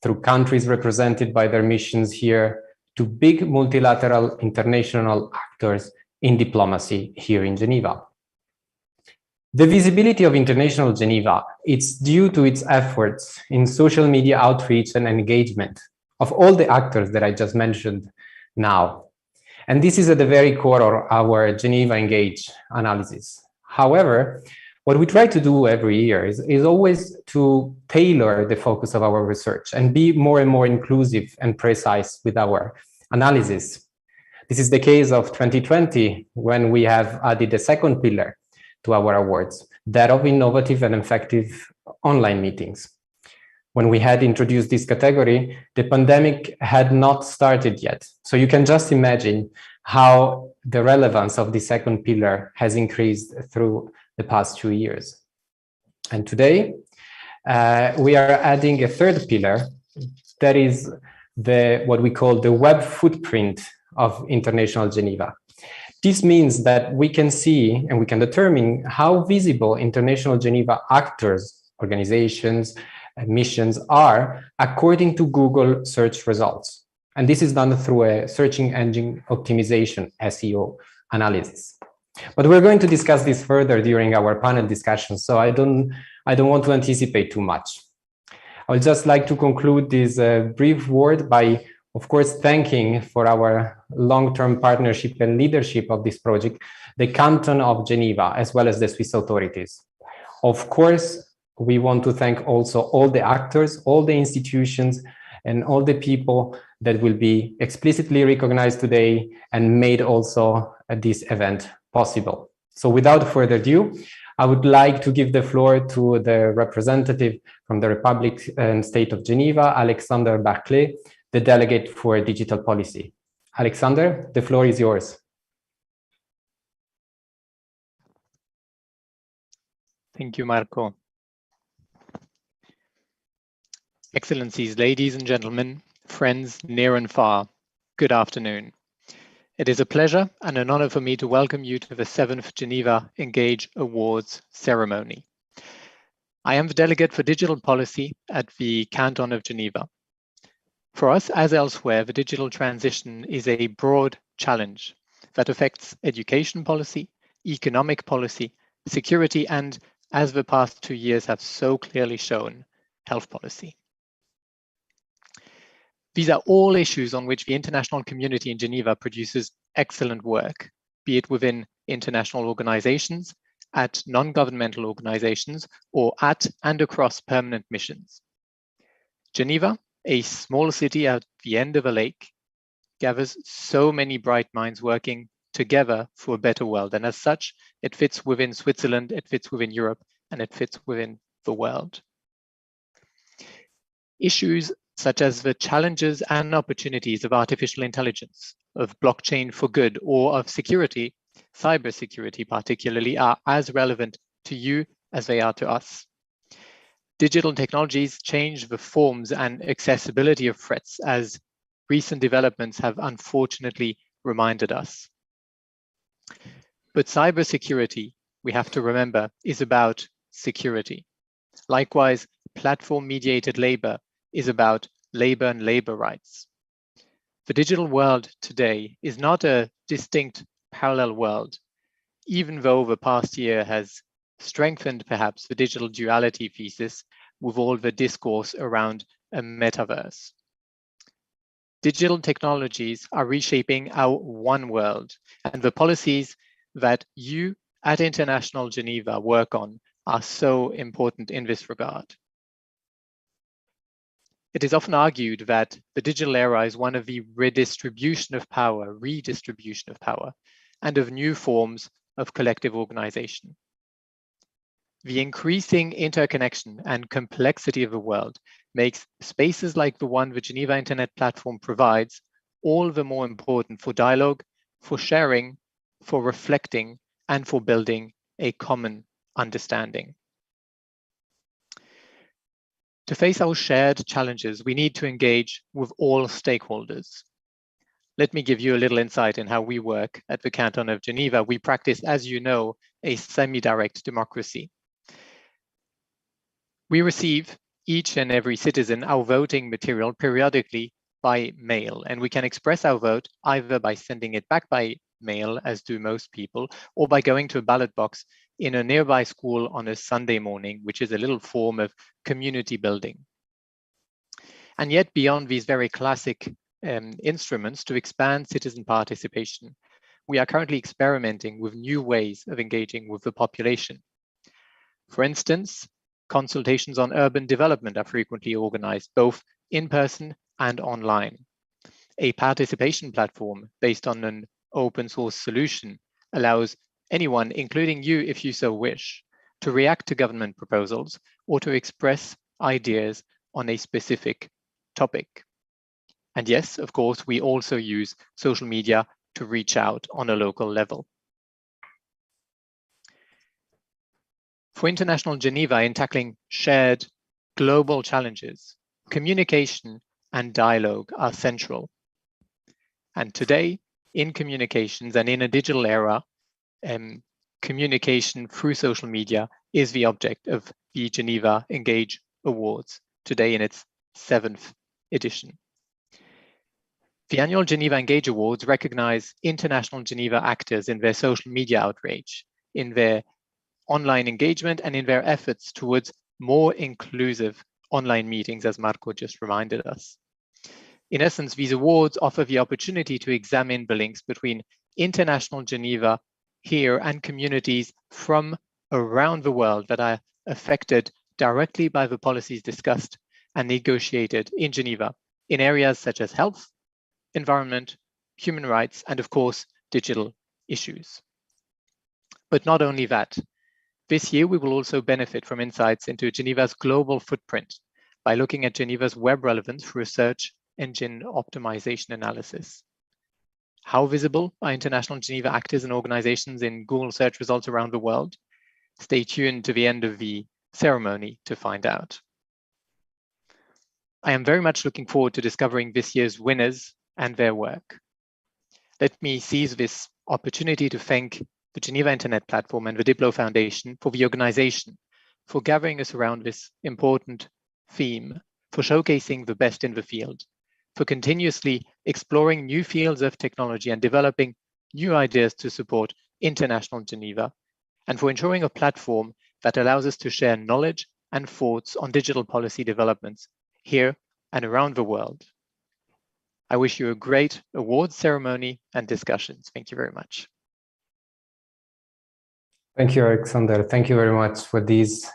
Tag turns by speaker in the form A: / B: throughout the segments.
A: through countries represented by their missions here, to big multilateral international actors in diplomacy here in Geneva. The visibility of International Geneva, it's due to its efforts in social media outreach and engagement of all the actors that I just mentioned now. And this is at the very core of our Geneva Engage analysis. However, what we try to do every year is always to tailor the focus of our research and be more and more inclusive and precise with our analysis. This is the case of 2020, when we have added a second pillar to our awards, that of innovative and effective online meetings. When we had introduced this category, the pandemic had not started yet. So you can just imagine how the relevance of the second pillar has increased through the past 2 years. And today, we are adding a third pillar, that is what we call the web footprint of International Geneva. This means that we can see and we can determine how visible International Geneva actors, organizations, and missions are according to Google search results. And this is done through a searching engine optimization, SEO analysis. But we're going to discuss this further during our panel discussion, so I don't want to anticipate too much. I would just like to conclude this brief word by, of course, thanking for our long-term partnership and leadership of this project, the Canton of Geneva, as well as the Swiss authorities. Of course, we want to thank also all the actors, all the institutions, and all the people that will be explicitly recognized today and made also this event possible. So without further ado, I would like to give the floor to the representative from the Republic and State of Geneva, Alexander Barclay, the delegate for digital policy. Alexander, the floor is yours.
B: Thank you, Marco. Excellencies, ladies and gentlemen, friends near and far, good afternoon. It is a pleasure and an honor for me to welcome you to the 7th Geneva Engage Awards ceremony. I am the delegate for digital policy at the Canton of Geneva. For us, as elsewhere, the digital transition is a broad challenge that affects education policy, economic policy, security, and, as the past 2 years have so clearly shown, health policy. These are all issues on which the international community in Geneva produces excellent work, be it within international organizations, at non-governmental organizations, or at and across permanent missions. Geneva, a small city at the end of a lake, gathers so many bright minds working together for a better world. And as such, it fits within Switzerland, it fits within Europe, and it fits within the world. Issues such as the challenges and opportunities of artificial intelligence, of blockchain for good, or of security, cybersecurity particularly, are as relevant to you as they are to us. Digital technologies change the forms and accessibility of threats, as recent developments have unfortunately reminded us. But cybersecurity, we have to remember, is about security. Likewise, platform-mediated labor is about labor and labor rights. The digital world today is not a distinct parallel world, even though the past year has strengthened perhaps the digital duality thesis with all the discourse around a metaverse. Digital technologies are reshaping our one world, and the policies that you at International Geneva work on are so important in this regard. It is often argued that the digital era is one of the redistribution of power, and of new forms of collective organization. The increasing interconnection and complexity of the world makes spaces like the one the Geneva Internet Platform provides all the more important for dialogue, for sharing, for reflecting, and for building a common understanding. To face our shared challenges, we need to engage with all stakeholders. Let me give you a little insight in how we work at the Canton of Geneva. We practice, as you know, a semi-direct democracy. We receive each and every citizen our voting material periodically by mail, and we can express our vote either by sending it back by mail, as do most people, or by going to a ballot box in a nearby school on a Sunday morning, which is a little form of community building. And yet, beyond these very classic instruments to expand citizen participation, we are currently experimenting with new ways of engaging with the population. For instance, consultations on urban development are frequently organized, both in person and online. A participation platform based on an open source solution allows anyone, including you if you so wish, to react to government proposals or to express ideas on a specific topic. And yes, of course, we also use social media to reach out on a local level. For International Geneva, in tackling shared global challenges, communication and dialogue are central. And today, in communications and in a digital era, communication through social media is the object of the Geneva Engage Awards, today in its 7th edition. The annual Geneva Engage Awards recognize international Geneva actors in their social media outreach, in their online engagement, and in their efforts towards more inclusive online meetings, as Marco just reminded us. In essence, these awards offer the opportunity to examine the links between international Geneva here and communities from around the world that are affected directly by the policies discussed and negotiated in Geneva in areas such as health, environment, human rights, and of course, digital issues. But not only that, this year we will also benefit from insights into Geneva's global footprint by looking at Geneva's web relevance through a search engine optimization analysis. How visible are international Geneva actors and organizations in Google search results around the world? Stay tuned to the end of the ceremony to find out. I am very much looking forward to discovering this year's winners and their work. Let me seize this opportunity to thank the Geneva Internet Platform and the DiploFoundation for the organization, for gathering us around this important theme, for showcasing the best in the field, for continuously exploring new fields of technology and developing new ideas to support international Geneva, and for ensuring a platform that allows us to share knowledge and thoughts on digital policy developments here and around the world. I wish you a great awards ceremony and discussions. Thank you very much.
A: Thank you, Alexander. Thank you very much for these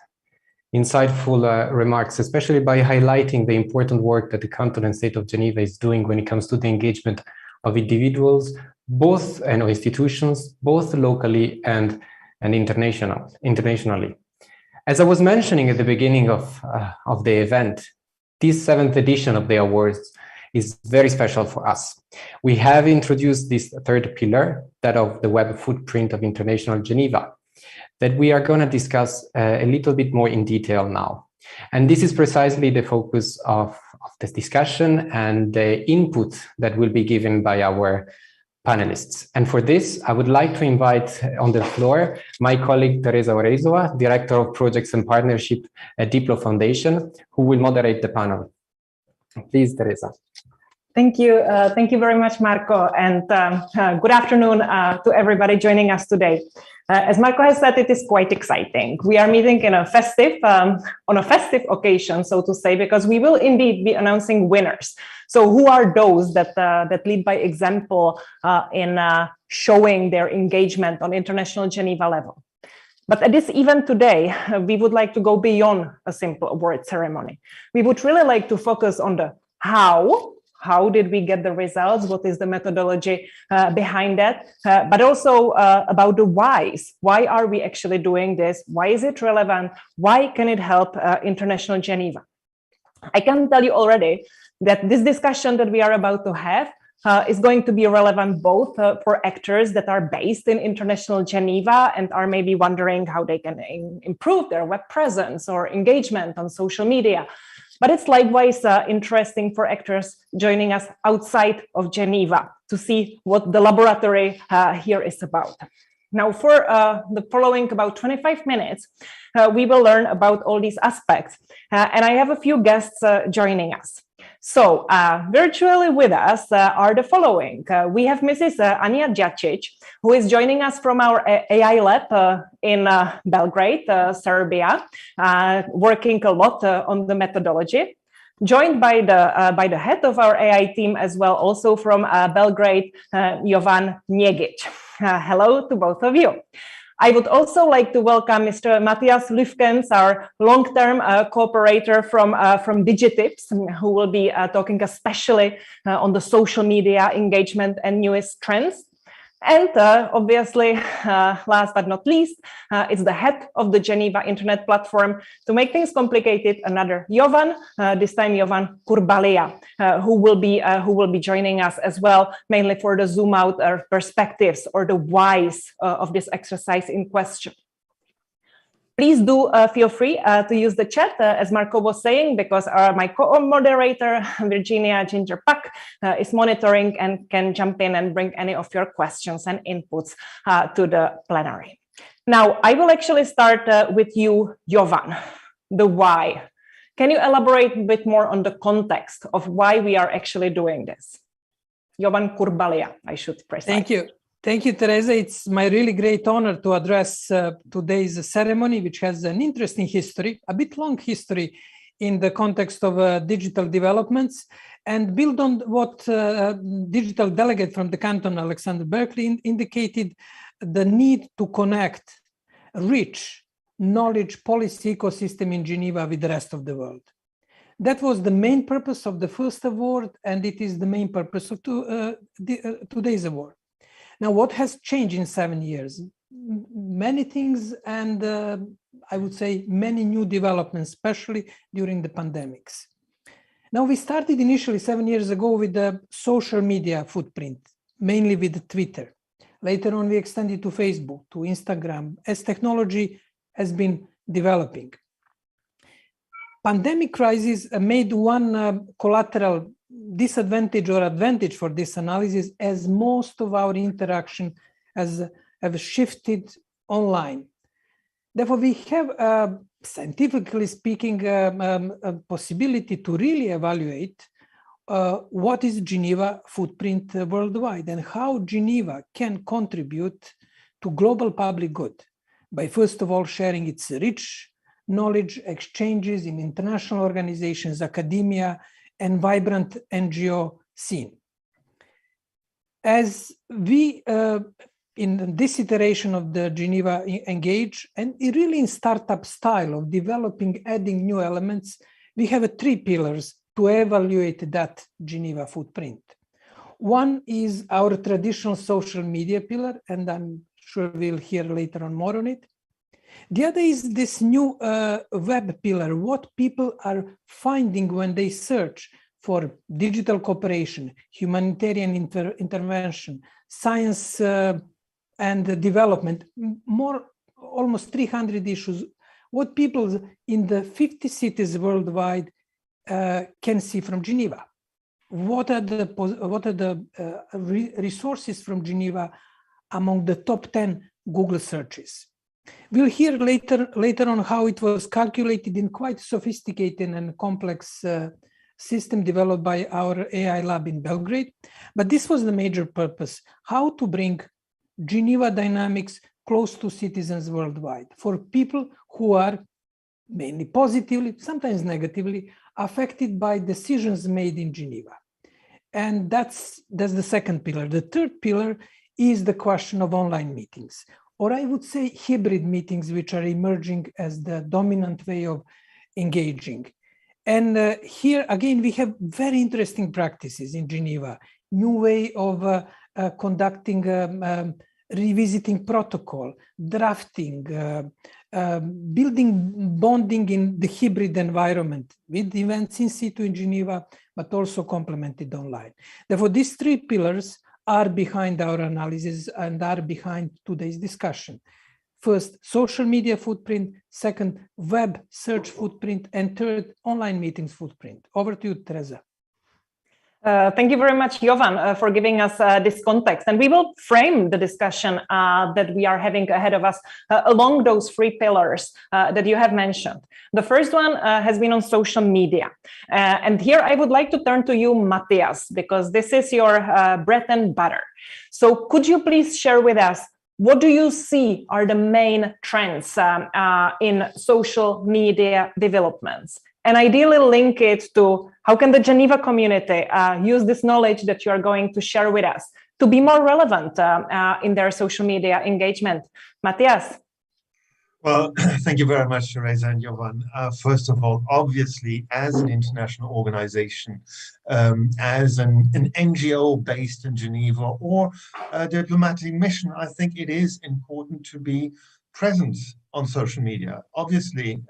A: insightful remarks, especially by highlighting the important work that the canton and state of Geneva is doing when it comes to the engagement of individuals, both and institutions, both locally and internationally. As I was mentioning at the beginning of the event, this 7th edition of the awards is very special for us. We have introduced this 3rd pillar, that of the web footprint of International Geneva, that we are going to discuss a little bit more in detail now. And this is precisely the focus of this discussion and the input that will be given by our panelists. And for this, I would like to invite on the floor my colleague Teresa Reiswa, Director of Projects and Partnership at DiploFoundation, who will moderate the panel. Please, Teresa.
C: Thank you. Thank you very much, Marco. And good afternoon to everybody joining us today. As Marco has said, it is quite exciting. We are meeting in a festive, on a festive occasion, so to say, because we will indeed be announcing winners. So who are those that lead by example in showing their engagement on International Geneva level? But at this event today, we would like to go beyond a simple award ceremony. We would really like to focus on the how. How did we get the results? What is the methodology behind that? But also about the whys. Why are we actually doing this? Why is it relevant? Why can it help International Geneva? I can tell you already that this discussion that we are about to have is going to be relevant both for actors that are based in International Geneva and are maybe wondering how they can improve their web presence or engagement on social media. But it's likewise interesting for actors joining us outside of Geneva to see what the laboratory here is about. Now, for the following about 25 minutes, we will learn about all these aspects. And I have a few guests joining us. So virtually with us are the following. We have Mrs. Anja Djacic, who is joining us from our AI lab in Belgrade, Serbia, working a lot on the methodology. Joined by the head of our AI team as well, also from Belgrade, Jovan Njegic. Hello to both of you. I would also like to welcome Mr. Matthias Lüfkens, our long-term cooperator from Digitips, who will be talking especially on the social media engagement and newest trends. And obviously, last but not least, it's the head of the Geneva Internet Platform. To make things complicated, another Jovan, this time Jovan Kurbalia, who will be joining us as well, mainly for the zoom out perspectives or the whys of this exercise in question. Please do feel free to use the chat, as Marco was saying, because my co-moderator, Virginia Ginger-Pack, is monitoring and can jump in and bring any of your questions and inputs to the plenary. Now, I will actually start with you, Jovan, the why. Can you elaborate a bit more on the context of why we are actually doing this? Jovan Kurbalia, I should precise.
D: Thank you. Thank you, Teresa. It's my really great honor to address today's ceremony, which has an interesting history, a bit long history in the context of digital developments, and build on what digital delegate from the canton, Alexander Berkeley, indicated, the need to connect rich knowledge policy ecosystem in Geneva with the rest of the world. That was the main purpose of the first award, and it is the main purpose of today's award. Now, what has changed in 7 years? Many things, and I would say many new developments, especially during the pandemics. Now, we started initially 7 years ago with the social media footprint, mainly with Twitter. Later on, we extended to Facebook, to Instagram, as technology has been developing. Pandemic crisis made one collateral disadvantage or advantage for this analysis, as most of our interaction have shifted online. Therefore, we have, scientifically speaking, a possibility to really evaluate what is Geneva footprint worldwide and how Geneva can contribute to global public good by, first of all, sharing its rich knowledge exchanges in international organizations, academia, and vibrant NGO scene. As we, in this iteration of the Geneva Engage, and really in startup style of developing, adding new elements, we have 3 pillars to evaluate that Geneva footprint. One is our traditional social media pillar, and I'm sure we'll hear later on more on it. The other is this new web pillar, what people are finding when they search for digital cooperation, humanitarian intervention, science and development, almost 300 issues, what people in the 50 cities worldwide can see from Geneva. What are the resources from Geneva among the top 10 Google searches? We'll hear later on how it was calculated in quite sophisticated and complex system developed by our AI lab in Belgrade. But this was the major purpose, how to bring Geneva dynamics close to citizens worldwide for people who are mainly positively, sometimes negatively, affected by decisions made in Geneva. And that's the second pillar. The third pillar is the question of online meetings, or I would say hybrid meetings, which are emerging as the dominant way of engaging. And here, again, we have very interesting practices in Geneva, new way of conducting, revisiting protocol, drafting, building bonding in the hybrid environment with events in situ in Geneva, but also complemented online. Therefore, these 3 pillars are behind our analysis and are behind today's discussion. First, social media footprint. Second, web search footprint. And third, online meetings footprint. Over to you, Teresa.
C: Thank you very much, Jovan, for giving us this context. And we will frame the discussion that we are having ahead of us along those three pillars that you have mentioned. The first one has been on social media. And here I would like to turn to you, Matthias, because this is your bread and butter. So could you please share with us, what do you see are the main trends in social media developments? And ideally link it to how can the Geneva community use this knowledge that you are going to share with us to be more relevant in their social media engagement. Matthias.
E: Well, thank you very much, Teresa and Jovan. First of all, obviously, as an international organization, as an NGO based in Geneva or a diplomatic mission, I think it is important to be present on social media. Obviously,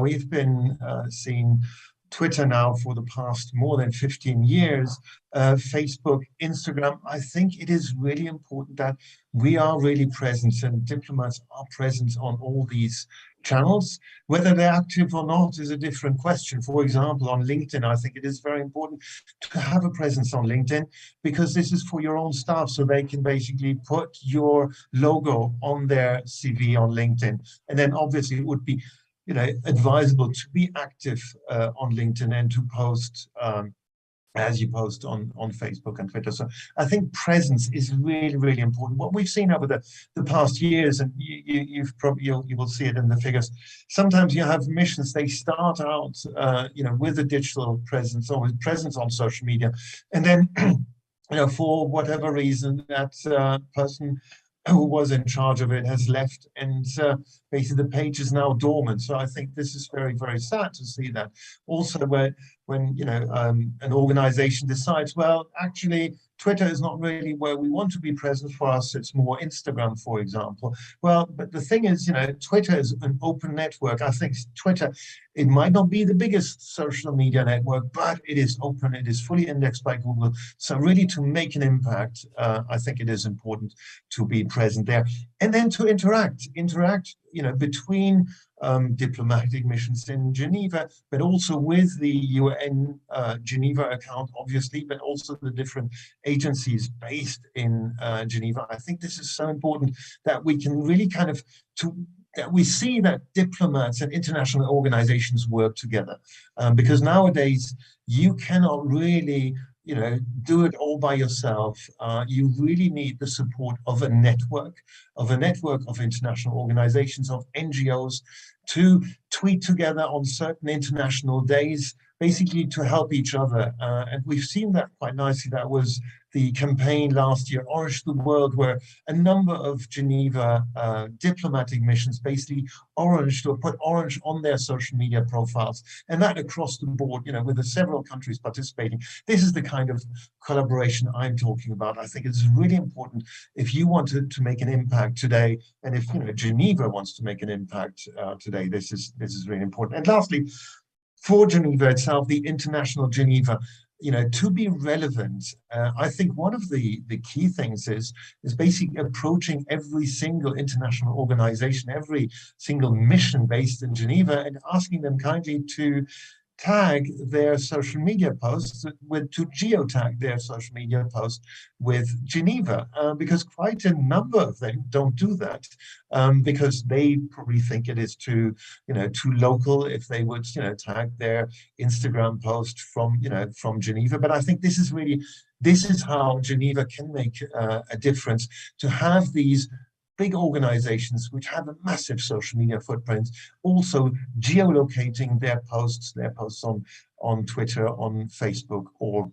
E: we've been seeing Twitter now for the past more than 15 years, Facebook, Instagram. I think it is really important that we are really present and diplomats are present on all these channels. Whether they're active or not is a different question. For example, on LinkedIn, I think it is very important to have a presence on LinkedIn because this is for your own staff, so they can basically put your logo on their CV on LinkedIn. And then obviously it would be advisable to be active on LinkedIn and to post as you post on Facebook and Twitter. So I think presence is really, really important. What we've seen over the past years, and you will see it in the figures, sometimes you have missions, they start out with a digital presence or with presence on social media, and then for whatever reason that person who was in charge of it has left, and basically the page is now dormant. So I think this is very, very sad to see that. Also, when an organization decides, well, actually, Twitter is not really where we want to be present for us. It's more Instagram, for example. Well, but the thing is, Twitter is an open network. I think Twitter, it might not be the biggest social media network, but it is open. It is fully indexed by Google. So really to make an impact, I think it is important to be present there. And then to interact, between diplomatic missions in Geneva, but also with the UN Geneva account, obviously, but also the different agencies based in Geneva. I think this is so important that we can really that we see that diplomats and international organizations work together, because nowadays you cannot really do it all by yourself. You really need the support of a network of international organizations, of NGOs, to tweet together on certain international days, basically to help each other. And we've seen that quite nicely. That was the campaign last year, Orange the World, where a number of Geneva diplomatic missions basically put orange on their social media profiles, and that across the board, with the several countries participating. This is the kind of collaboration I'm talking about. I think it's really important if you want to make an impact today, and if Geneva wants to make an impact today. This is really important. And lastly, for Geneva itself, the International Geneva, to be relevant, I think one of the key things is basically approaching every single international organization, every single mission based in Geneva, and asking them kindly to tag their social media posts to geotag their social media posts with Geneva, because quite a number of them don't do that, because they probably think it is too local if they would tag their Instagram post from Geneva. But I think this is how Geneva can make a difference, to have these big organizations which have a massive social media footprint, also geolocating their posts on Twitter, on Facebook, or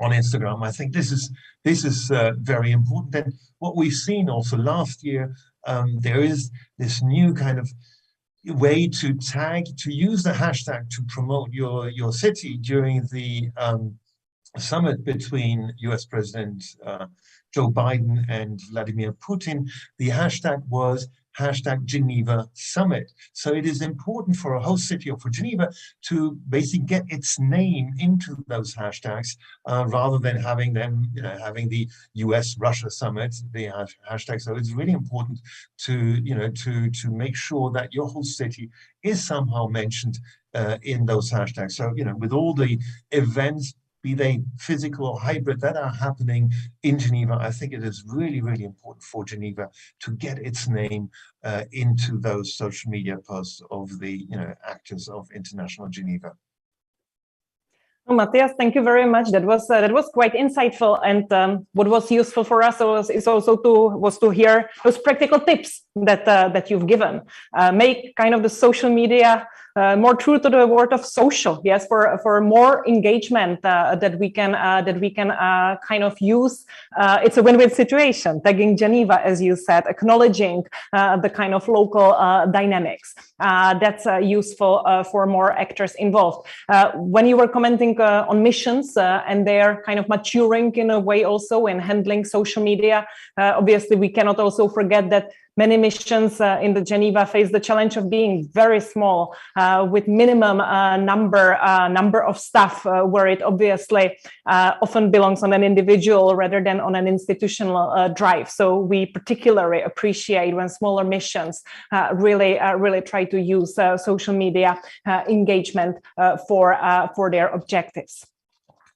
E: on Instagram. I think this is very important. And what we've seen also last year, there is this new kind of way to use the hashtag to promote your city during the summit between US President Joe Biden and Vladimir Putin. The hashtag was #Geneva Summit. So it is important for a host city or for Geneva to basically get its name into those hashtags, rather than having them, having the US-Russia Summit, the hashtag. So it's really important to make sure that your host city is somehow mentioned in those hashtags. So, with all the events be they physical or hybrid, that are happening in Geneva. I think it is really, really important for Geneva to get its name into those social media posts of the actors of International Geneva.
C: Oh, Matthias, thank you very much. That was quite insightful, and what was useful for us was to hear those practical tips that you've given. Make kind of the social media more true to the word of social, yes, for more engagement that we can kind of use. It's a win-win situation. Tagging Geneva, as you said, acknowledging the kind of local dynamics. That's useful for more actors involved. When you were commenting on missions and they're kind of maturing in a way also in handling social media, obviously we cannot also forget that many missions in the Geneva face the challenge of being very small, with minimum number of staff, where it obviously often belongs on an individual rather than on an institutional drive. So we particularly appreciate when smaller missions really try to use social media engagement for their objectives.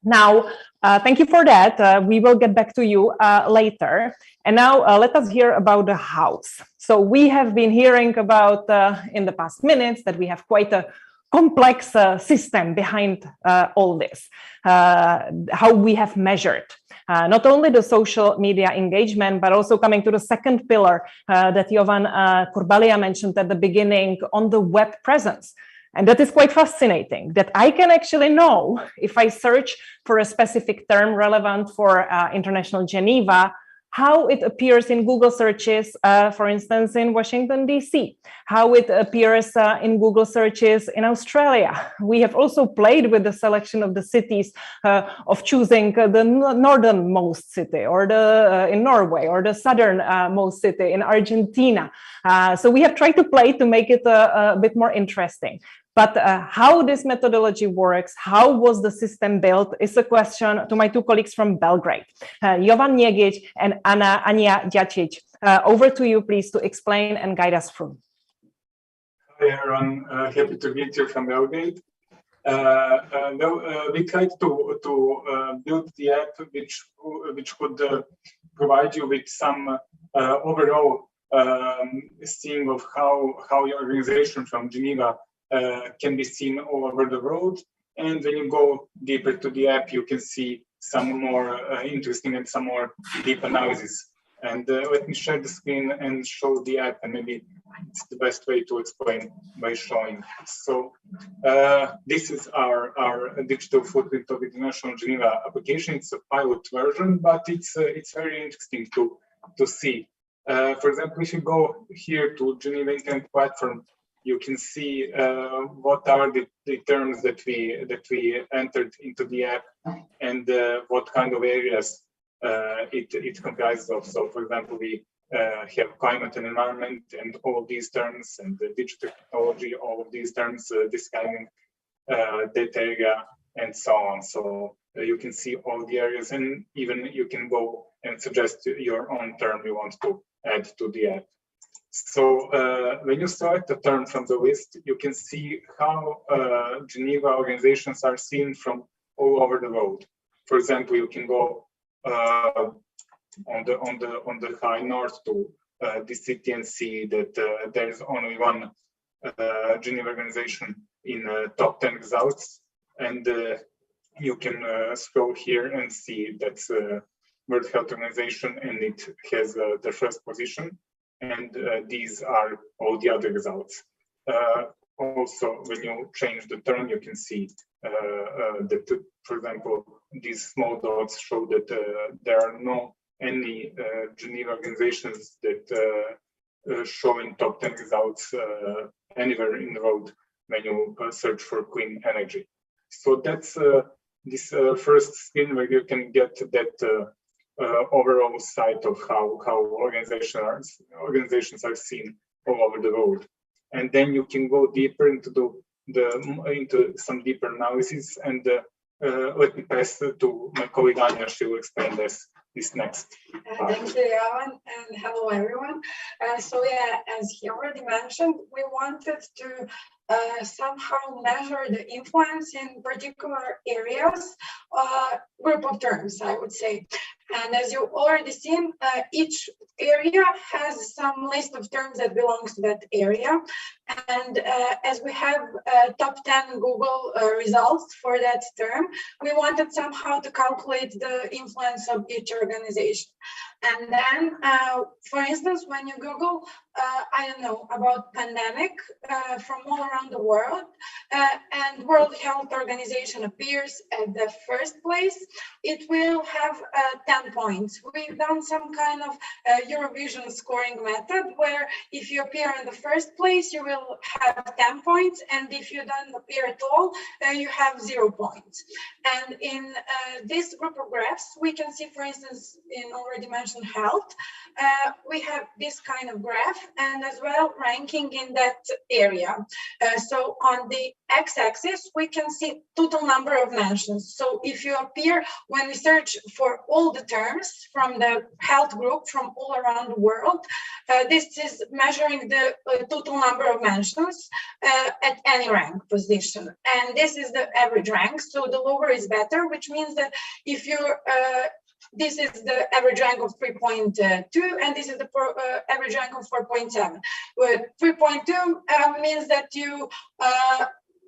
C: Now, thank you for that. We will get back to you later. And now let us hear about the house. So we have been hearing about in the past minutes that we have quite a complex system behind all this, how we have measured not only the social media engagement, but also coming to the second pillar that Jovan Kurbalia mentioned at the beginning on the web presence. And that is quite fascinating, that I can actually know if I search for a specific term relevant for International Geneva, how it appears in Google searches, for instance, in Washington, D.C., how it appears in Google searches in Australia. We have also played with the selection of the cities of choosing the northernmost city or in Norway, or the southernmost city in Argentina. So we have tried to play to make it a bit more interesting. But how this methodology works, how was the system built, is a question to my two colleagues from Belgrade, Jovan Njegić and Anja Đačić. Over to you, please, to explain and guide us through.
F: Hi, everyone. Happy to meet you from Belgrade. We tried to build the app which could provide you with some overall seeing of how your organization from Geneva can be seen all over the world. And when you go deeper to the app, you can see some more interesting and some more deep analysis. And let me share the screen and show the app, and maybe it's the best way to explain by showing. So this is our digital footprint of International Geneva application. It's a pilot version, but it's very interesting to see. For example, if you go here to Geneva Internet Platform, you can see what are the terms that we entered into the app, and what kind of areas it comprises of. So, for example, we have climate and environment, and all of these terms, and the digital technology, all of these terms describing that area, and so on. So you can see all the areas, and even you can go and suggest your own term you want to add to the app. So when you select a term from the list, you can see how Geneva organizations are seen from all over the world. For example, you can go on the high north to the city and see that there is only one Geneva organization in top 10 results, and you can scroll here and see that's World Health Organization, and it has the first position. And these are all the other results. Also, when you change the term, you can see that, for example, these small dots show that there are no any Geneva organizations that show in top 10 results anywhere in the world when you search for clean energy. So that's this first screen where you can get that overall sight of how organizations are seen all over the world. And then you can go deeper into into some deeper analysis, and let me pass to my colleague Anja. She will explain this this next.
G: Thank you, Jovan, and hello, everyone. So yeah, as he already mentioned, we wanted to somehow measure the influence in particular areas, group of terms, I would say. And as you've already seen, each area has some list of terms that belongs to that area. And as we have top 10 Google results for that term, we wanted somehow to calculate the influence of each organization. And then, for instance, when you Google, I don't know, about pandemic from all around the world, and World Health Organization appears at the first place, it will have 10 points. We've done some kind of Eurovision scoring method where if you appear in the first place, you will have 10 points, and if you don't appear at all, you have 0 points. And in this group of graphs, we can see, for instance, in already mentioned health, we have this kind of graph, and as well ranking in that area. So on the x-axis, we can see total number of mentions. So if you appear, when we search for all the terms from the health group from all around the world, this is measuring the total number of mentions at any rank position. And this is the average rank. So the lower is better, which means that if you're this is the average rank of 3.2, and this is the average rank of 4.7. 3.2 means that you,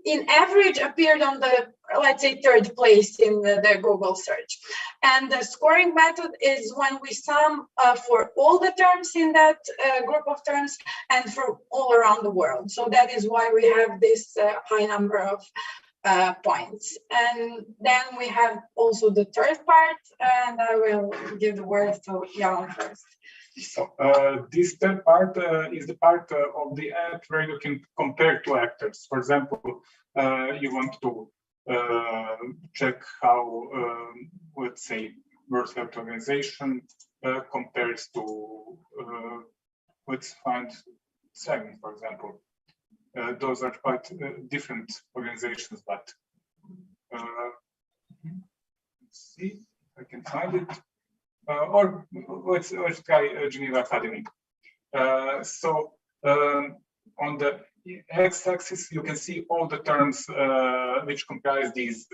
G: in average, appeared on the, let's say, third place in the Google search. And the scoring method is when we sum for all the terms in that group of terms and for all around the world. So that is why we have this high number of points. And then we have also the third part, and I will give the word to Jan first.
F: So this third part is the part of the app where you can compare two actors. For example, you want to check how, let's say, World Health Organization compares to, let's find SEGN, for example. Those are quite different organizations, but let's see if I can find it. Or let's try Geneva Academy. So on the x-axis, you can see all the terms which comprise these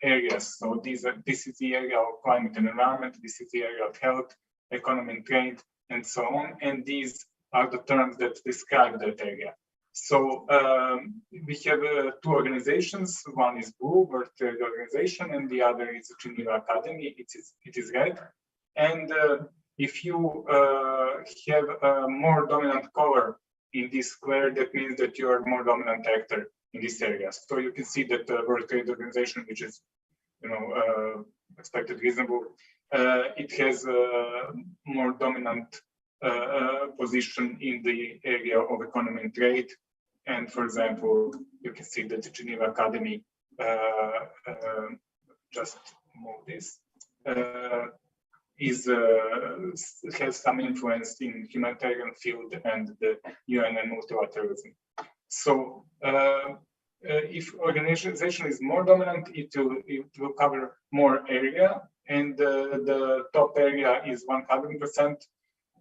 F: areas. So this is the area of climate and environment. This is the area of health, economy and trade, and so on. And these are the terms that describe that area. So we have two organizations. One is blue, World Trade Organization, and the other is Geneva Academy. It is red. And if you have a more dominant color in this square, that means that you are more dominant actor in this area. So you can see that the World Trade Organization, which is, expected reasonable, it has a more dominant position in the area of economy and trade. And for example, you can see that the Geneva Academy, just move this, has some influence in humanitarian field and the UN and multilateralism. So if organization is more dominant, it will cover more area, and the top area is 100%.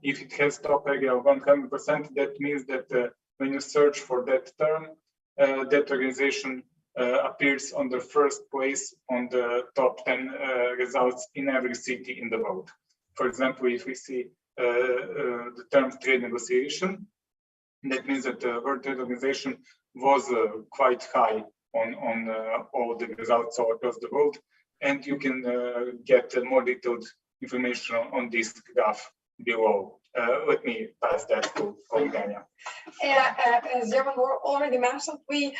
F: If it has top area of 100%, that means that when you search for that term, that organization appears on the first place on the top 10 results in every city in the world. For example, if we see the term trade negotiation, that means that the World Trade Organization was quite high on all the results all across the world. And you can get more detailed information on this graph below. Let me pass that to Olgania.
G: As Jovan already mentioned, we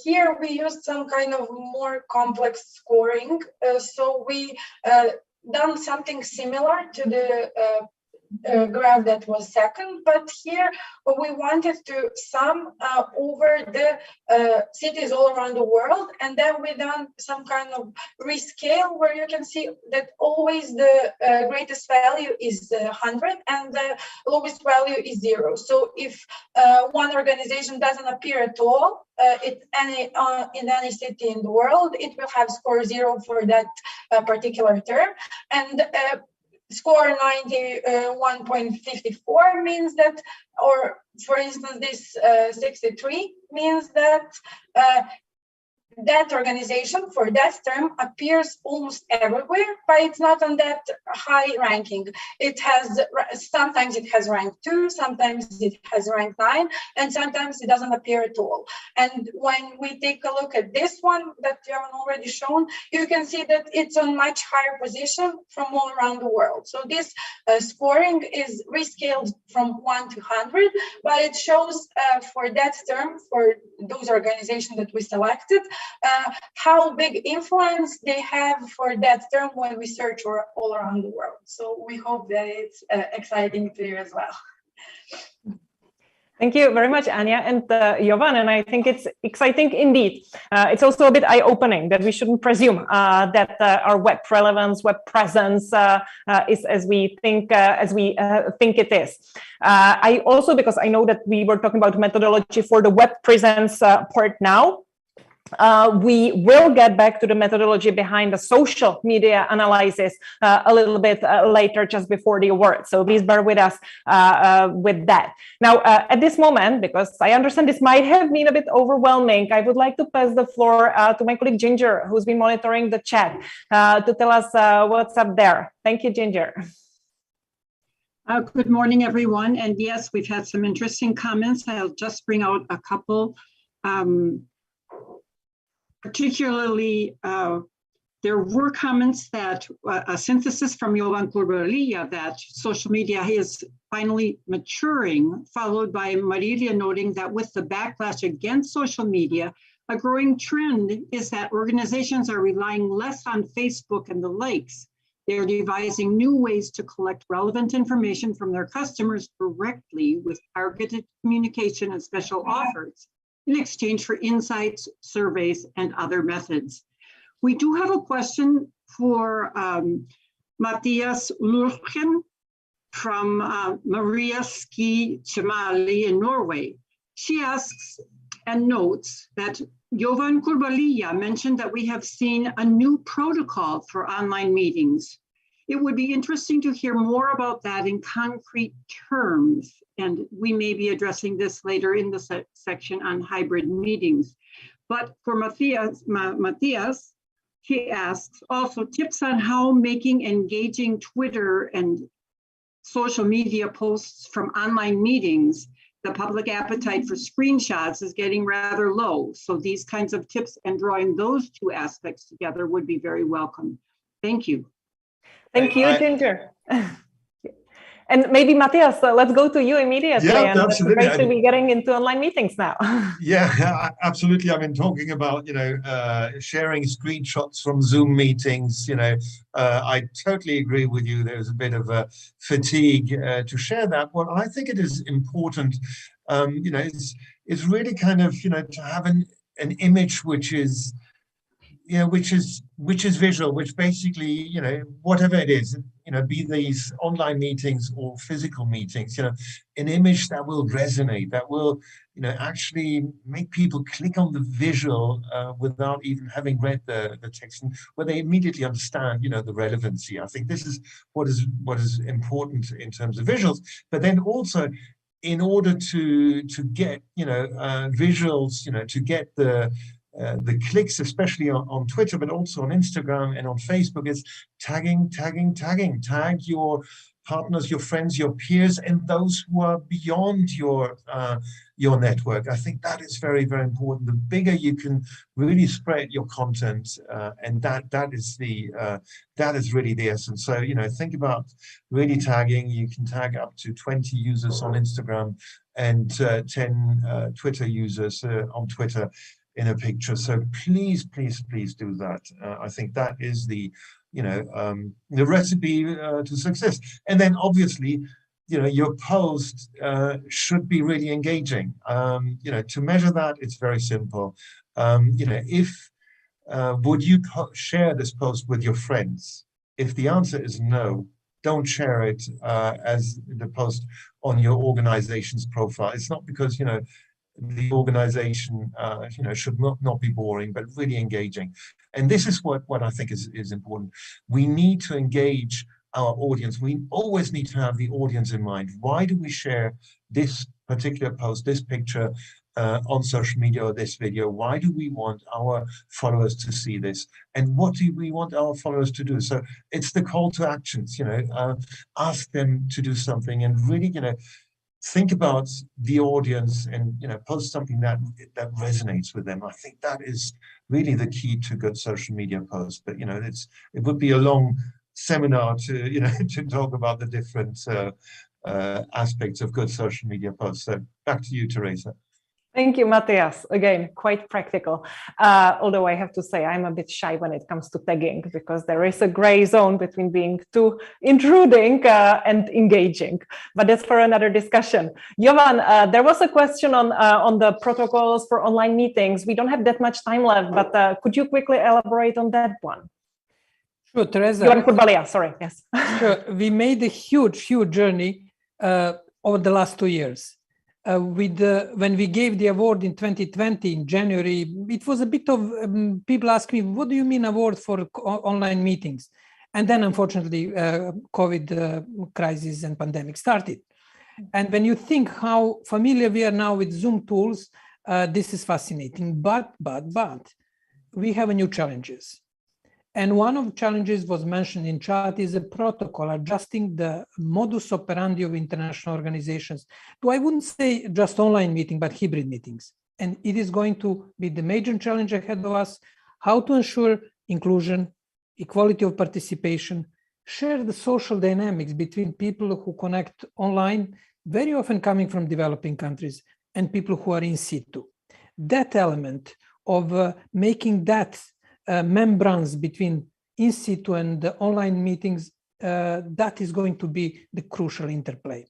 G: here we used some kind of more complex scoring. So we done something similar to the graph that was second, but here we wanted to sum over the cities all around the world, and then we done some kind of rescale where you can see that always the greatest value is 100 and the lowest value is 0. So if one organization doesn't appear at all in any city in the world, it will have score 0 for that particular term, and score 91.54 means that, or for instance, this 63 means that that organization for that term appears almost everywhere, but it's not on that high ranking. It has, sometimes it has rank 2, sometimes it has rank 9, and sometimes it doesn't appear at all. And when we take a look at this one that you haven't already shown, you can see that it's on much higher position from all around the world. So this scoring is rescaled from 1 to 100, but it shows for that term, for those organizations that we selected, how big influence they have for that term when we search all around the world. So we hope that it's exciting to you as well.
C: Thank you very much, Anya and Jovan, and I think it's exciting indeed. It's also a bit eye-opening that we shouldn't presume that our web relevance, web presence is as we think it is. I also, because I know that we were talking about methodology for the web presence part now, we will get back to the methodology behind the social media analysis a little bit later, just before the award. So please bear with us with that. Now, at this moment, because I understand this might have been a bit overwhelming, I would like to pass the floor to my colleague Ginger, who's been monitoring the chat, to tell us what's up there. Thank you, Ginger.
H: Good morning, everyone. And yes, we've had some interesting comments. I'll just bring out a couple. Particularly, there were comments that a synthesis from Jovan Kurbalia that social media is finally maturing, followed by Marilia noting that with the backlash against social media, a growing trend is that organizations are relying less on Facebook and the likes. They're devising new ways to collect relevant information from their customers directly with targeted communication and special offers in exchange for insights, surveys, and other methods. We do have a question for Matthias Lurchen from Maria Ski Chemali in Norway. She asks and notes that Jovan Kurbalia mentioned that we have seen a new protocol for online meetings. It would be interesting to hear more about that in concrete terms, and we may be addressing this later in the section on hybrid meetings. But for Matthias, he asks also tips on how making engaging Twitter and social media posts from online meetings. The public appetite for screenshots is getting rather low. So these kinds of tips and drawing those two aspects together would be very welcome. Thank you.
C: Thank you, Ginger. And maybe Matthias, let's go to you immediately.
E: Yeah,
C: and
E: absolutely.
C: It's great to be getting into online meetings now.
E: Yeah, absolutely. I've been talking about, sharing screenshots from Zoom meetings. I totally agree with you. There's a bit of a fatigue to share that. What I think it is important, is really kind of, to have an image which is, which is visual, which basically, whatever it is, be these online meetings or physical meetings, an image that will resonate, that will, actually make people click on the visual without even having read the text, and where they immediately understand, the relevancy. I think this is what is important in terms of visuals, but then also in order to get, visuals, to get the clicks, especially on Twitter, but also on Instagram and on Facebook, is tagging. Tag your partners, your friends, your peers, and those who are beyond your network. I think that is very, very important. The bigger you can really spread your content, and that is really the essence. So think about really tagging. You can tag up to 20 users on Instagram and 10 Twitter users on Twitter in a picture. So please do that. I think that is the recipe to success. And then obviously your post should be really engaging. To measure that, it's very simple. If would you share this post with your friends? If the answer is no, don't share it as the post on your organization's profile. It's not because, the organization, should not be boring, but really engaging. And this is what I think is important. We need to engage our audience. We always need to have the audience in mind. Why do we share this particular post, this picture on social media or this video? Why do we want our followers to see this? And what do we want our followers to do? So it's the call to actions, ask them to do something and really, think about the audience and, post something that resonates with them. I think that is really the key to good social media posts. But, it would be a long seminar to, to talk about the different aspects of good social media posts. So back to you, Teresa.
C: Thank you, Matthias. Again, quite practical. Although I have to say I'm a bit shy when it comes to tagging, because there is a gray zone between being too intruding and engaging. But that's for another discussion. Jovan, there was a question on the protocols for online meetings. We don't have that much time left, but could you quickly elaborate on that one?
D: Sure, Teresa.
C: Sorry, yes.
D: Sure. We made a huge journey over the last 2 years. When we gave the award in 2020 in January, it was a bit of people ask me, what do you mean award for online meetings? And then unfortunately, COVID crisis and pandemic started. And when you think how familiar we are now with Zoom tools, this is fascinating, but we have new challenges. And one of the challenges was mentioned in chat is a protocol adjusting the modus operandi of international organizations to, I wouldn't say just online meeting, but hybrid meetings. And it is going to be the major challenge ahead of us, how to ensure inclusion, equality of participation, share the social dynamics between people who connect online, very often coming from developing countries, and people who are in situ. That element of making that membranes between in situ and the online meetings, that is going to be the crucial interplay.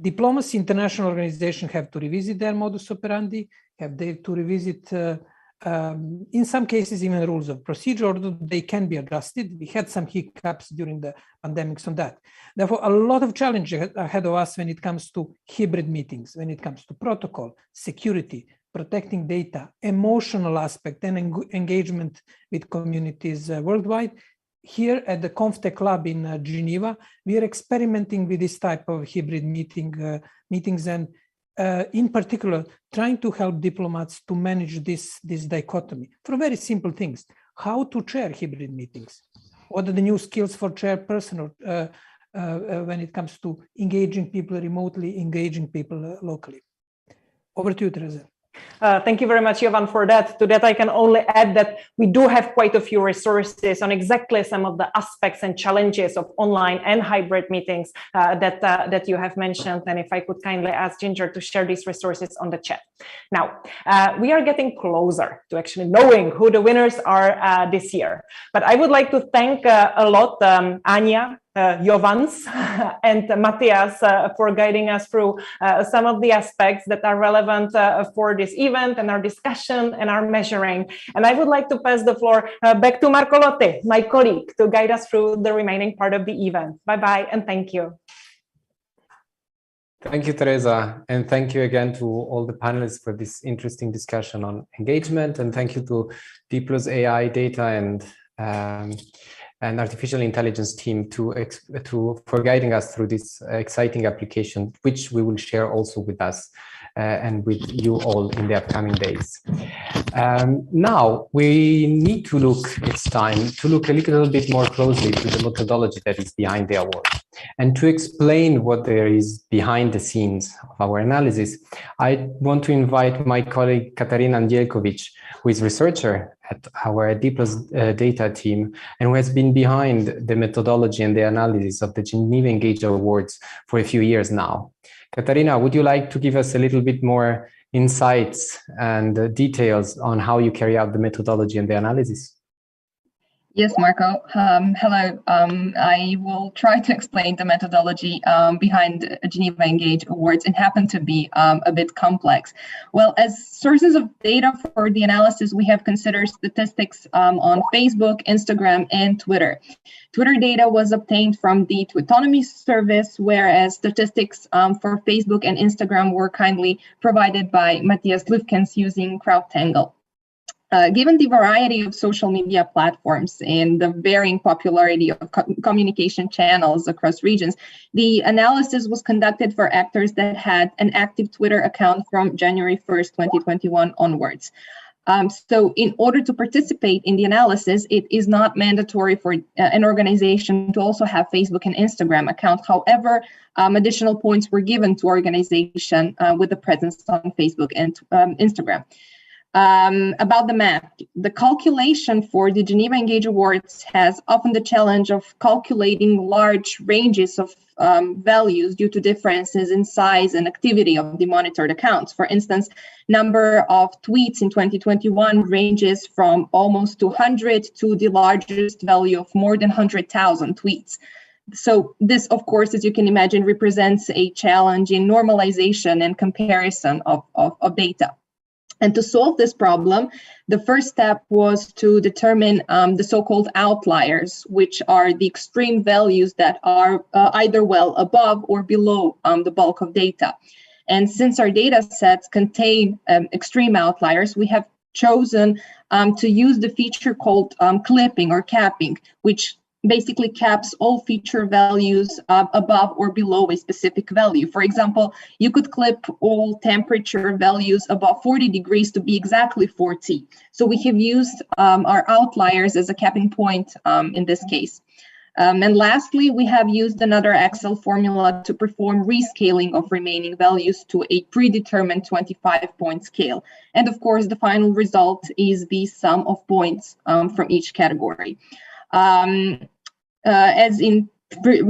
D: Diplomacy international organizations have to revisit their modus operandi, have to revisit, in some cases, even rules of procedure, although they can be adjusted. We had some hiccups during the pandemics on that. Therefore, a lot of challenges ahead of us when it comes to hybrid meetings, when it comes to protocol, security, protecting data, emotional aspect, and engagement with communities worldwide. Here at the ConfTech Lab in Geneva, we are experimenting with this type of hybrid meetings and in particular, trying to help diplomats to manage this dichotomy for very simple things. How to chair hybrid meetings? What are the new skills for chairperson when it comes to engaging people remotely, engaging people locally? Over to you, Teresa.
C: Thank you very much, Jovan, for that. To that, I can only add that we do have quite a few resources on exactly some of the aspects and challenges of online and hybrid meetings that you have mentioned. And if I could kindly ask Ginger to share these resources on the chat. Now, we are getting closer to actually knowing who the winners are this year. But I would like to thank a lot Anya, Jovans and Matthias for guiding us through some of the aspects that are relevant for this event and our discussion and our measuring. And I would like to pass the floor back to Marco Lotti, my colleague, to guide us through the remaining part of the event. Bye-bye and thank you.
A: Thank you, Teresa. And thank you again to all the panelists for this interesting discussion on engagement. And thank you to Diplo's AI data and artificial intelligence team for guiding us through this exciting application, which we will share also with us and with you all in the upcoming days. Now we need to look, it's time to look a little bit more closely to the methodology that is behind the award. And to explain what there is behind the scenes of our analysis, I want to invite my colleague Katarina Andielkovic, who is a researcher at our Diplo's data team and who has been behind the methodology and the analysis of the Geneva Engage Awards for a few years now. Katarina, would you like to give us a little bit more insights and details on how you carry out the methodology and the analysis?
I: Yes, Marco. Hello. I will try to explain the methodology behind Geneva Engage Awards. It happened to be a bit complex. Well, as sources of data for the analysis, we have considered statistics on Facebook, Instagram, and Twitter. Twitter data was obtained from the Twitonomy service, whereas statistics for Facebook and Instagram were kindly provided by Matthias Lufkens using CrowdTangle. Given the variety of social media platforms and the varying popularity of communication channels across regions, the analysis was conducted for actors that had an active Twitter account from January 1st, 2021 onwards. So in order to participate in the analysis, it is not mandatory for an organization to also have Facebook and Instagram account. However, additional points were given to organization with the presence on Facebook and Instagram. About the math, the calculation for the Geneva Engage Awards has often the challenge of calculating large ranges of values due to differences in size and activity of the monitored accounts. For instance, number of tweets in 2021 ranges from almost 200 to the largest value of more than 100,000 tweets. So this, of course, as you can imagine, represents a challenge in normalization and comparison of data. And to solve this problem, the first step was to determine the so-called outliers, which are the extreme values that are either well above or below the bulk of data. And since our data sets contain extreme outliers, we have chosen to use the feature called clipping or capping, which basically caps all feature values above or below a specific value. For example, you could clip all temperature values above 40 degrees to be exactly 40. So we have used our outliers as a capping point in this case. And lastly, we have used another Excel formula to perform rescaling of remaining values to a predetermined 25-point scale. And of course, the final result is the sum of points from each category. As in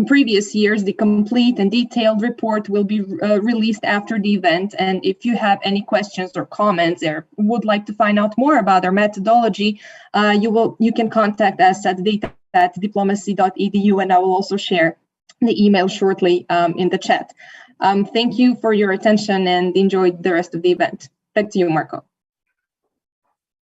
I: previous years, the complete and detailed report will be released after the event. And if you have any questions or comments or would like to find out more about our methodology, you can contact us at data@diplomacy.edu, and I will also share the email shortly in the chat. Thank you for your attention and enjoy the rest of the event. Back to you, Marco.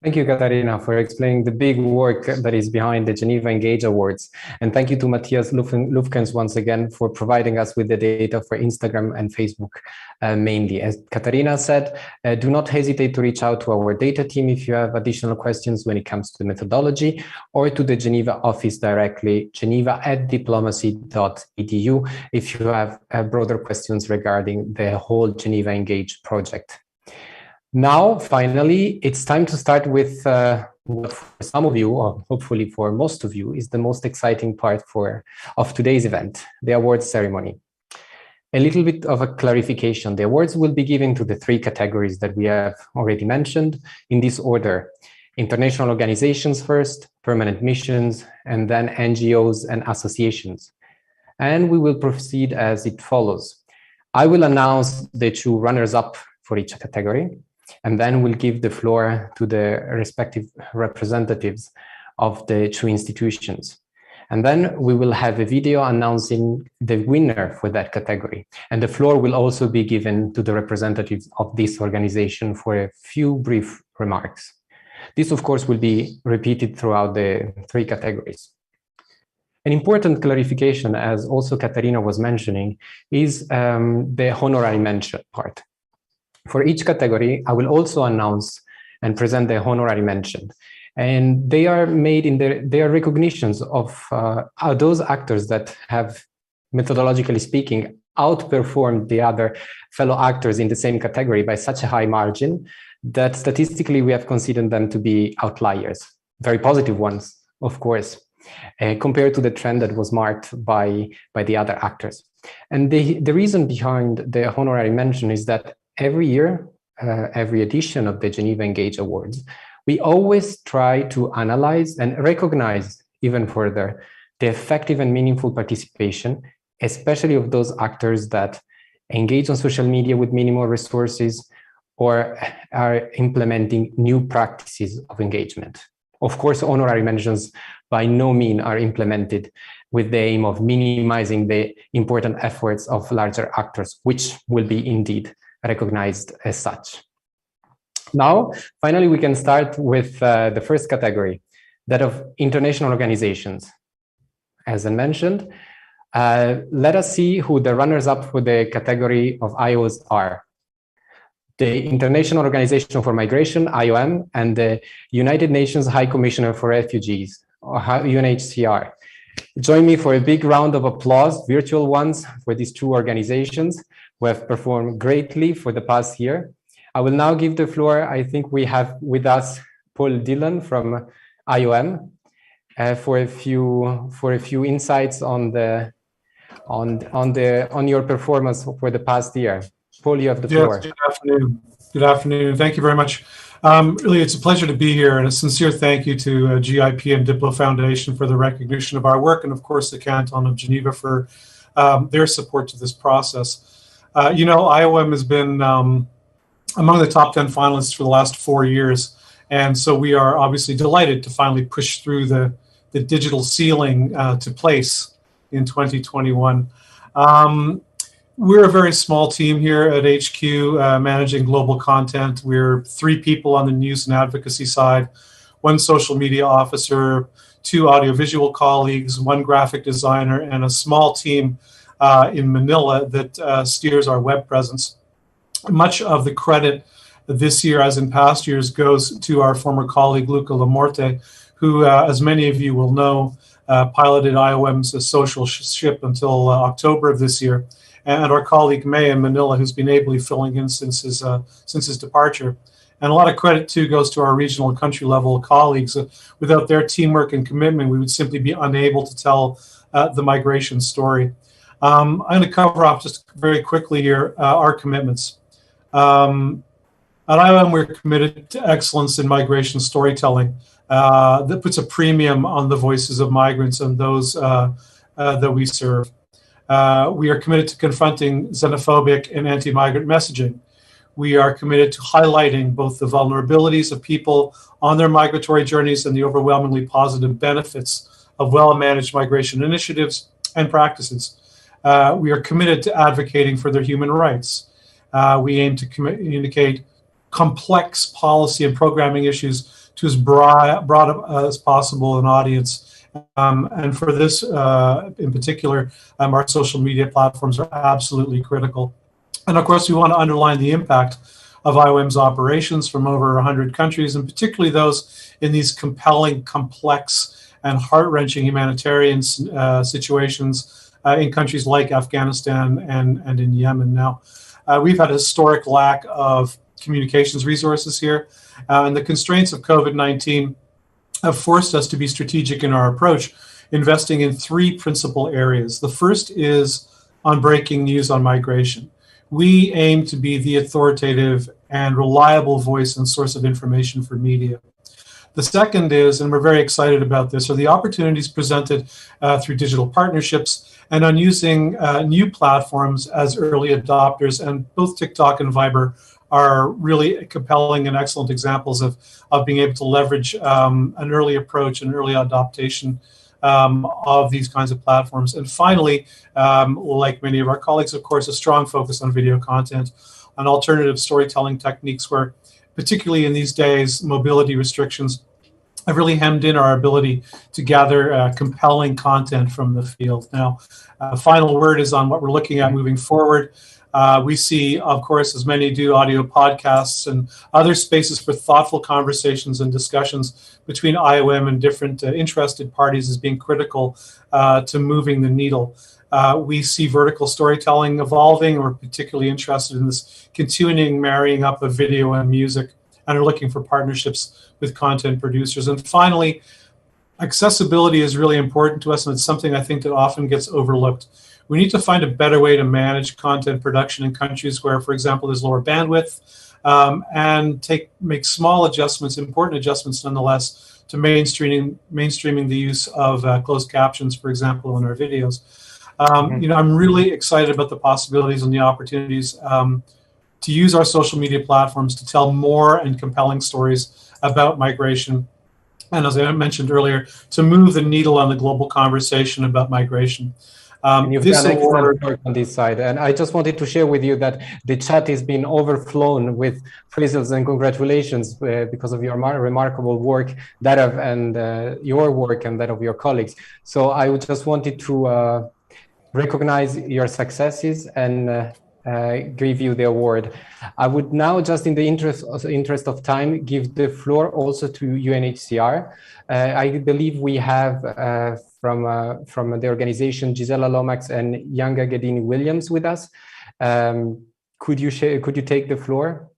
A: Thank you, Katarina, for explaining the big work that is behind the Geneva Engage Awards. And thank you to Matthias Lufkens once again for providing us with the data for Instagram and Facebook mainly. As Katarina said, do not hesitate to reach out to our data team if you have additional questions when it comes to the methodology, or to the Geneva office directly, geneva@diplomacy.edu, if you have broader questions regarding the whole Geneva Engage project. Now, finally, it's time to start with what for some of you, or hopefully for most of you, is the most exciting part of today's event, the awards ceremony. A little bit of a clarification. The awards will be given to the three categories that we have already mentioned in this order: international organizations first, permanent missions, and then NGOs and associations. And we will proceed as it follows. I will announce the two runners-up for each category, and then we'll give the floor to the respective representatives of the two institutions. And then we will have a video announcing the winner for that category. And the floor will also be given to the representatives of this organization for a few brief remarks. This, of course, will be repeated throughout the three categories. An important clarification, as also Katarina was mentioning, is the honorary mention part. For each category, I will also announce and present the honorary mention. And they are made in they are recognitions of those actors that have, methodologically speaking, outperformed the other fellow actors in the same category by such a high margin that statistically we have considered them to be outliers, very positive ones, of course, compared to the trend that was marked by the other actors. And the reason behind the honorary mention is that every year, every edition of the Geneva Engage Awards, we always try to analyze and recognize even further the effective and meaningful participation, especially of those actors that engage on social media with minimal resources or are implementing new practices of engagement. Of course, honorary mentions by no means are implemented with the aim of minimizing the important efforts of larger actors, which will be indeed recognized as such. Now, finally, we can start with the first category, that of international organizations. As I mentioned, let us see who the runners-up for the category of IOs are. The International Organization for Migration, IOM, and the United Nations High Commissioner for Refugees, or UNHCR. Join me for a big round of applause, virtual ones, for these two organizations who have performed greatly for the past year. I will now give the floor. I think we have with us Paul Dillon from IOM for a few insights on your performance for the past year. Paul, you have the floor.
J: Good afternoon. Good afternoon. Thank you very much. Really, it's a pleasure to be here, and a sincere thank you to GIP and DiploFoundation for the recognition of our work, and of course the Canton of Geneva for their support to this process. You know, IOM has been among the top 10 finalists for the last 4 years, and so we are obviously delighted to finally push through the digital ceiling to place in 2021. We're a very small team here at HQ managing global content. We're 3 people on the news and advocacy side, 1 social media officer, 2 audiovisual colleagues, 1 graphic designer, and a small team in Manila that steers our web presence. Much of the credit this year, as in past years, goes to our former colleague, Luca Lamorte, who, as many of you will know, piloted IOM's social ship until October of this year, and our colleague May in Manila, who's been ably filling in since his departure. And a lot of credit too goes to our regional and country level colleagues. Without their teamwork and commitment, we would simply be unable to tell the migration story. I'm going to cover off just very quickly here our commitments. At IOM, we're committed to excellence in migration storytelling that puts a premium on the voices of migrants and those that we serve. We are committed to confronting xenophobic and anti-migrant messaging. We are committed to highlighting both the vulnerabilities of people on their migratory journeys and the overwhelmingly positive benefits of well-managed migration initiatives and practices. We are committed to advocating for their human rights. We aim to communicate complex policy and programming issues to as broad as possible an audience. And for this in particular, our social media platforms are absolutely critical. And of course, we want to underline the impact of IOM's operations from over 100 countries, and particularly those in these compelling, complex, and heart-wrenching humanitarian situations in countries like Afghanistan and in Yemen. Now, we've had a historic lack of communications resources here, and the constraints of COVID-19 have forced us to be strategic in our approach, investing in 3 principal areas. The first is on breaking news on migration. We aim to be the authoritative and reliable voice and source of information for media. The second is, and we're very excited about this, are the opportunities presented through digital partnerships and on using new platforms as early adopters, and both TikTok and Viber are really compelling and excellent examples of being able to leverage an early approach and early adaptation of these kinds of platforms. And finally, like many of our colleagues, of course, a strong focus on video content and alternative storytelling techniques where, particularly in these days, mobility restrictions have really hemmed in our ability to gather compelling content from the field. Now, final word is on what we're looking at moving forward. We see, of course, as many do, audio podcasts and other spaces for thoughtful conversations and discussions between IOM and different interested parties as being critical to moving the needle. We see vertical storytelling evolving. We're particularly interested in this continuing marrying up of video and music, and are looking for partnerships with content producers. And finally, accessibility is really important to us, and it's something I think that often gets overlooked. We need to find a better way to manage content production in countries where, for example, there's lower bandwidth, and make small adjustments, important adjustments nonetheless, to mainstreaming the use of closed captions, for example, in our videos. You know, I'm really excited about the possibilities and the opportunities to use our social media platforms to tell more and compelling stories about migration and as I mentioned earlier, to move the needle on the global conversation about migration.
A: And you've done excellent work on this side. And I just wanted to share with you that the chat has been overflown with praises and congratulations because of your remarkable work, your work and that of your colleagues. So I just wanted to recognize your successes and give you the award. I would now, just in the interest of time, give the floor also to UNHCR. I believe we have from the organization Gisela Lomax and Yanga Gadini Williams with us. Could you take the floor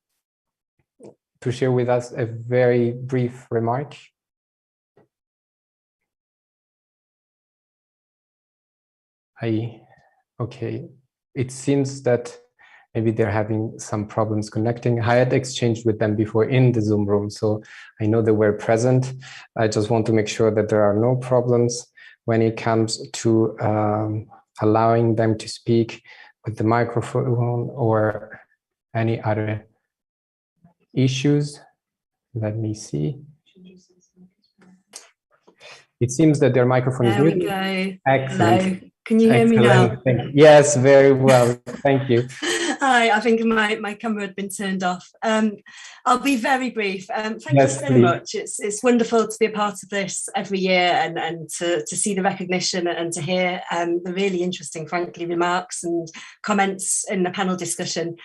A: to share with us a very brief remark? Okay. It seems that maybe they're having some problems connecting. I had exchanged with them before in the Zoom room, so I know they were present. I just want to make sure that there are no problems when it comes to allowing them to speak with the microphone or any other issues. Let me see. It seems that their microphone is muted.
K: There we go.
A: Excellent.
K: Hello. Can you hear me now?
A: Yes, very well. Thank you.
K: Hi, I think my camera had been turned off. I'll be very brief. Thank you so much. It's wonderful to be a part of this every year and to see the recognition and to hear the really interesting, frankly, remarks and comments in the panel discussion.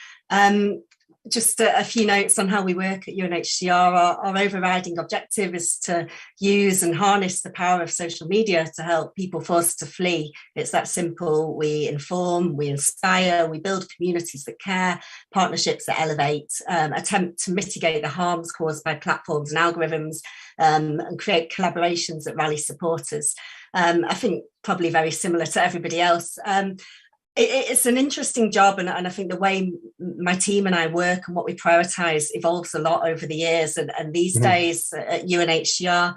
K: Just a few notes on how we work at UNHCR. Our overriding objective is to use and harness the power of social media to help people forced to flee. It's that simple. We inform, we inspire, we build communities that care, partnerships that elevate, attempt to mitigate the harms caused by platforms and algorithms, and create collaborations that rally supporters. I think probably very similar to everybody else. It's an interesting job, and I think the way my team and I work and what we prioritise evolves a lot over the years. And these days at UNHCR,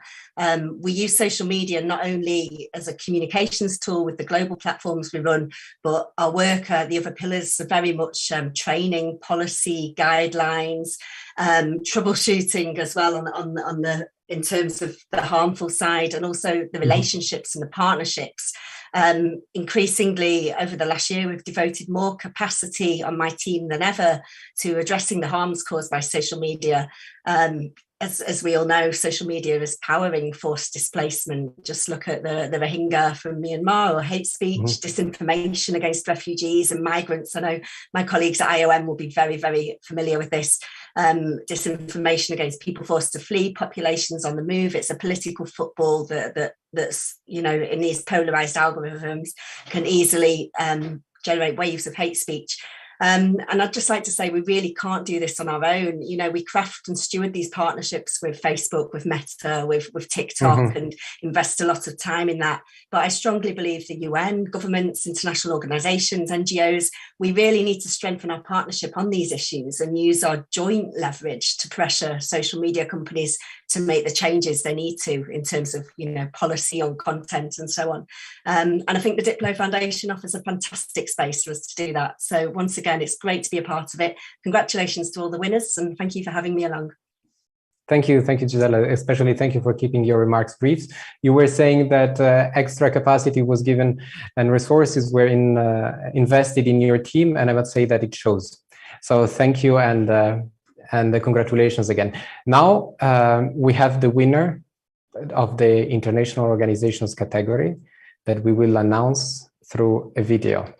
K: we use social media not only as a communications tool with the global platforms we run, but our work, the other pillars, are very much training, policy, guidelines, troubleshooting as well in terms of the harmful side, and also the relationships and the partnerships. Increasingly over the last year, we've devoted more capacity on my team than ever to addressing the harms caused by social media. As we all know, social media is powering forced displacement. Just look at the Rohingya from Myanmar, or hate speech, disinformation against refugees and migrants. I know my colleagues at IOM will be very, very familiar with this. Disinformation against people forced to flee, populations on the move. It's a political football that's, you know, in these polarized algorithms can easily generate waves of hate speech. And I'd just like to say we really can't do this on our own. You know, we craft and steward these partnerships with Facebook, with Meta, with TikTok, and invest a lot of time in that. But I strongly believe the UN, governments, international organisations, NGOs, we really need to strengthen our partnership on these issues and use our joint leverage to pressure social media companies to make the changes they need to in terms of, you know, policy on content and so on. And I think the DiploFoundation offers a fantastic space for us to do that. So once again, it's great to be a part of it. Congratulations to all the winners, and thank you for having me along.
A: Thank you, Gisela. Especially thank you for keeping your remarks brief. You were saying that extra capacity was given and resources were invested in your team, and I would say that it shows. So thank you, and congratulations again. Now we have the winner of the international organizations category that we will announce through a video.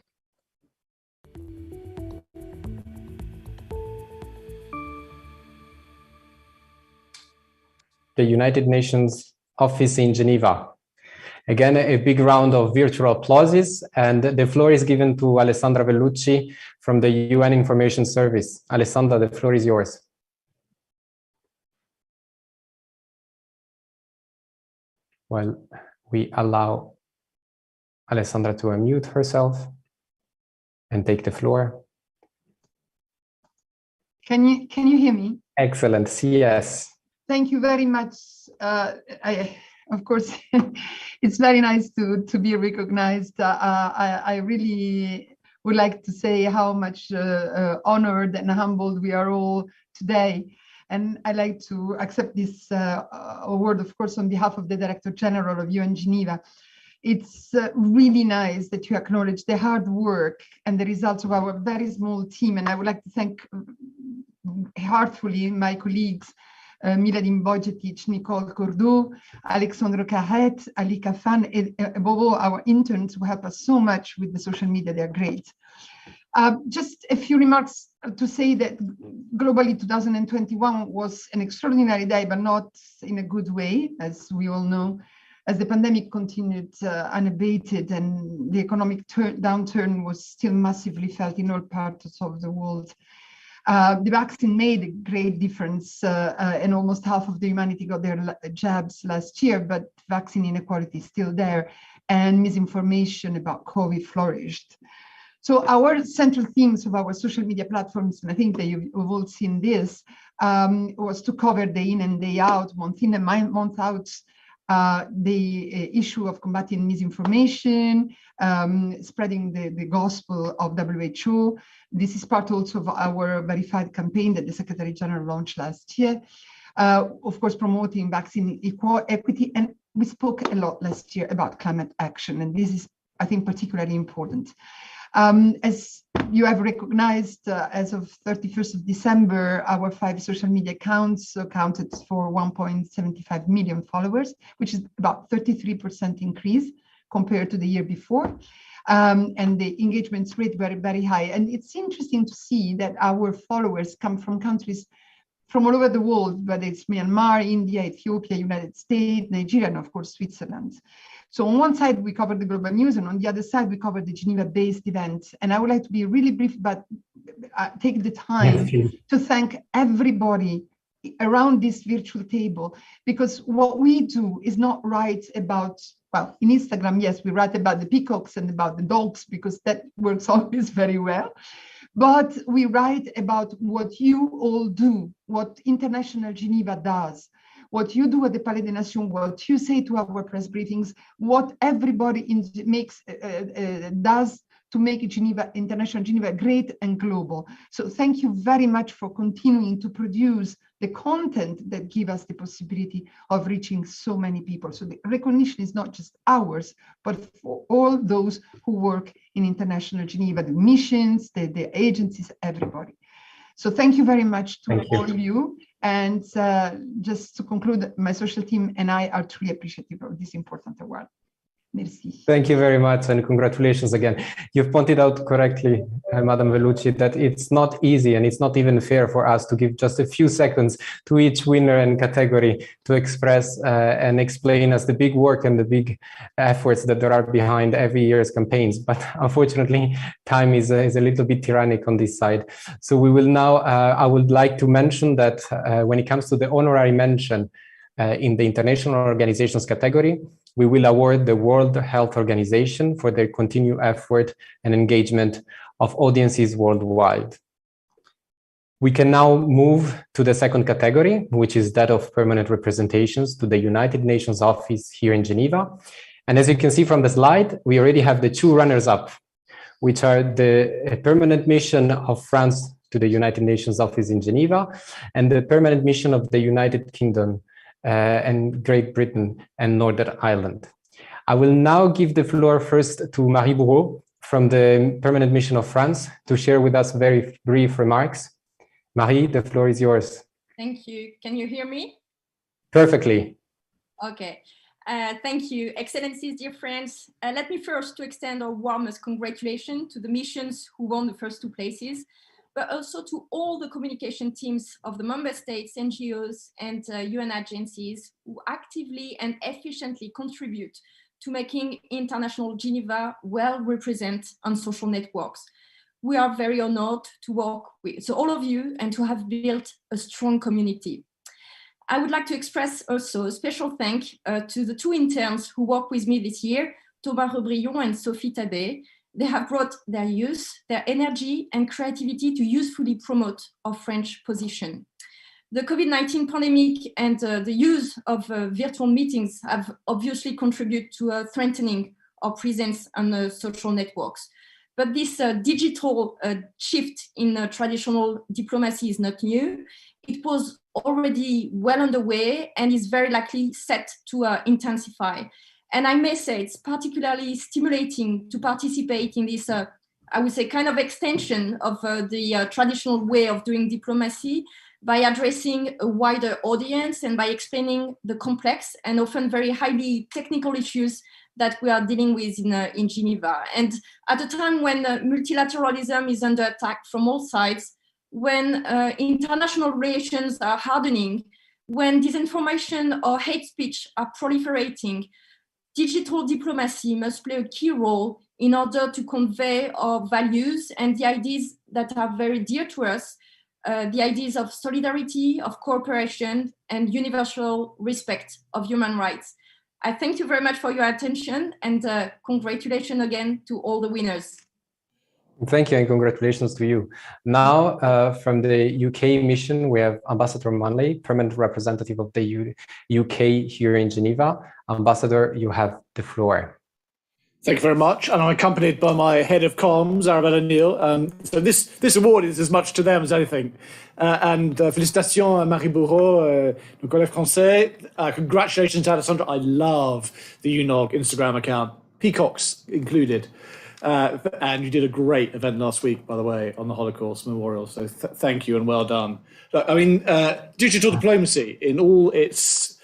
A: The United Nations office in Geneva. Again, a big round of virtual applauses, and the floor is given to Alessandra Vellucci from the UN Information Service. Alessandra, the floor is yours. Well, we allow Alessandra to unmute herself and take the floor.
L: Can you hear me?
A: Excellent, yes.
L: Thank you very much. Of course, it's very nice to be recognized. I really would like to say how much honored and humbled we are all today. And I'd like to accept this award, of course, on behalf of the Director General of UN Geneva. It's really nice that you acknowledge the hard work and the results of our very small team. And I would like to thank heartfully my colleagues, Miladin Bojetic, Nicole Cordeau, Alexandre Carret, Ali Kafan, and above all, our interns who help us so much with the social media. They're great. Just a few remarks to say that globally 2021 was an extraordinary day, but not in a good way, as we all know, as the pandemic continued unabated and the economic downturn was still massively felt in all parts of the world. The vaccine made a great difference, and almost half of the humanity got their jabs last year, but vaccine inequality is still there, and misinformation about COVID flourished. So our central themes of our social media platforms, and I think that you've all seen this, was to cover day in and day out, month in and month out, the issue of combating misinformation, spreading the gospel of WHO. This is part also of our verified campaign that the Secretary General launched last year. Of course, promoting vaccine equity. And we spoke a lot last year about climate action. And this is, I think, particularly important. As you have recognized, as of 31st of December, our 5 social media accounts accounted for 1.75 million followers, which is about 33% increase compared to the year before. And the engagement rate very, very high. And it's interesting to see that our followers come from countries from all over the world, whether it's Myanmar, India, Ethiopia, United States, Nigeria, and of course, Switzerland. So on one side, we cover the global news, and on the other side, we cover the Geneva-based events. And I would like to be really brief, but take the time to thank everybody around this virtual table, because what we do is not write about, well, in Instagram, yes, we write about the peacocks and about the dogs, because that works always very well. But we write about what you all do, what International Geneva does, what you do at the Palais des Nations, what you say to our press briefings, what everybody does to make Geneva, International Geneva great and global. So thank you very much for continuing to produce the content that give us the possibility of reaching so many people. So the recognition is not just ours, but for all those who work in International Geneva, the missions, the agencies, everybody. So thank you very much to all of you. And just to conclude, my social team and I are truly appreciative of this important award. Merci.
A: Thank you very much, and congratulations again. You've pointed out correctly, Madam Vellucci, that it's not easy and it's not even fair for us to give just a few seconds to each winner and category to express and explain us the big work and the big efforts that there are behind every year's campaigns. But unfortunately, time is a little bit tyrannic on this side. So we will now, I would like to mention that when it comes to the honorary mention in the international organizations category, we will award the World Health Organization for their continued effort and engagement of audiences worldwide. We can now move to the second category, which is that of permanent representations to the United Nations office here in Geneva. And as you can see from the slide, we already have the 2 runners-up, which are the permanent mission of France to the United Nations office in Geneva and the permanent mission of the United Kingdom and Great Britain and Northern Ireland. I will now give the floor first to Marie Bourreau from the Permanent Mission of France to share with us very brief remarks. Marie, the floor is yours.
M: Thank you. Can you hear me?
A: Perfectly.
M: Okay. Thank you. Excellencies, dear friends. Let me first to extend our warmest congratulations to the missions who won the first 2 places, but also to all the communication teams of the member states, NGOs, and UN agencies who actively and efficiently contribute to making International Geneva well represented on social networks. We are very honored to work with all of you and to have built a strong community. I would like to express also a special thank to the 2 interns who worked with me this year, Thomas Rebrillon and Sophie Tabet. They have brought their youth, their energy and creativity to usefully promote our French position. The COVID-19 pandemic and the use of virtual meetings have obviously contributed to strengthening our presence on social networks. But this digital shift in traditional diplomacy is not new. it was already well underway and is very likely set to intensify. And I may say it's particularly stimulating to participate in this, I would say, kind of extension of the traditional way of doing diplomacy by addressing a wider audience and by explaining the complex and often very highly technical issues that we are dealing with in Geneva. And at a time when multilateralism is under attack from all sides, when international relations are hardening, when disinformation or hate speech are proliferating, digital diplomacy must play a key role in order to convey our values and the ideas that are very dear to us, the ideas of solidarity, of cooperation, and universal respect of human rights. I thank you very much for your attention, and congratulations again to all the winners.
A: Thank you, and congratulations to you. Now, from the UK mission, we have Ambassador Manley, permanent representative of the UK here in Geneva. Ambassador, you have the floor.
N: Thank you very much. And I'm accompanied by my head of comms, Arabella Neal. So this award is as much to them as anything. And félicitations à Marie Bourreau, nos collègues français. Congratulations to Alessandra. I love the UNOG Instagram account, peacocks included. And you did a great event last week, by the way, on the Holocaust Memorial. So thank you and well done. Look, I mean, digital diplomacy in all its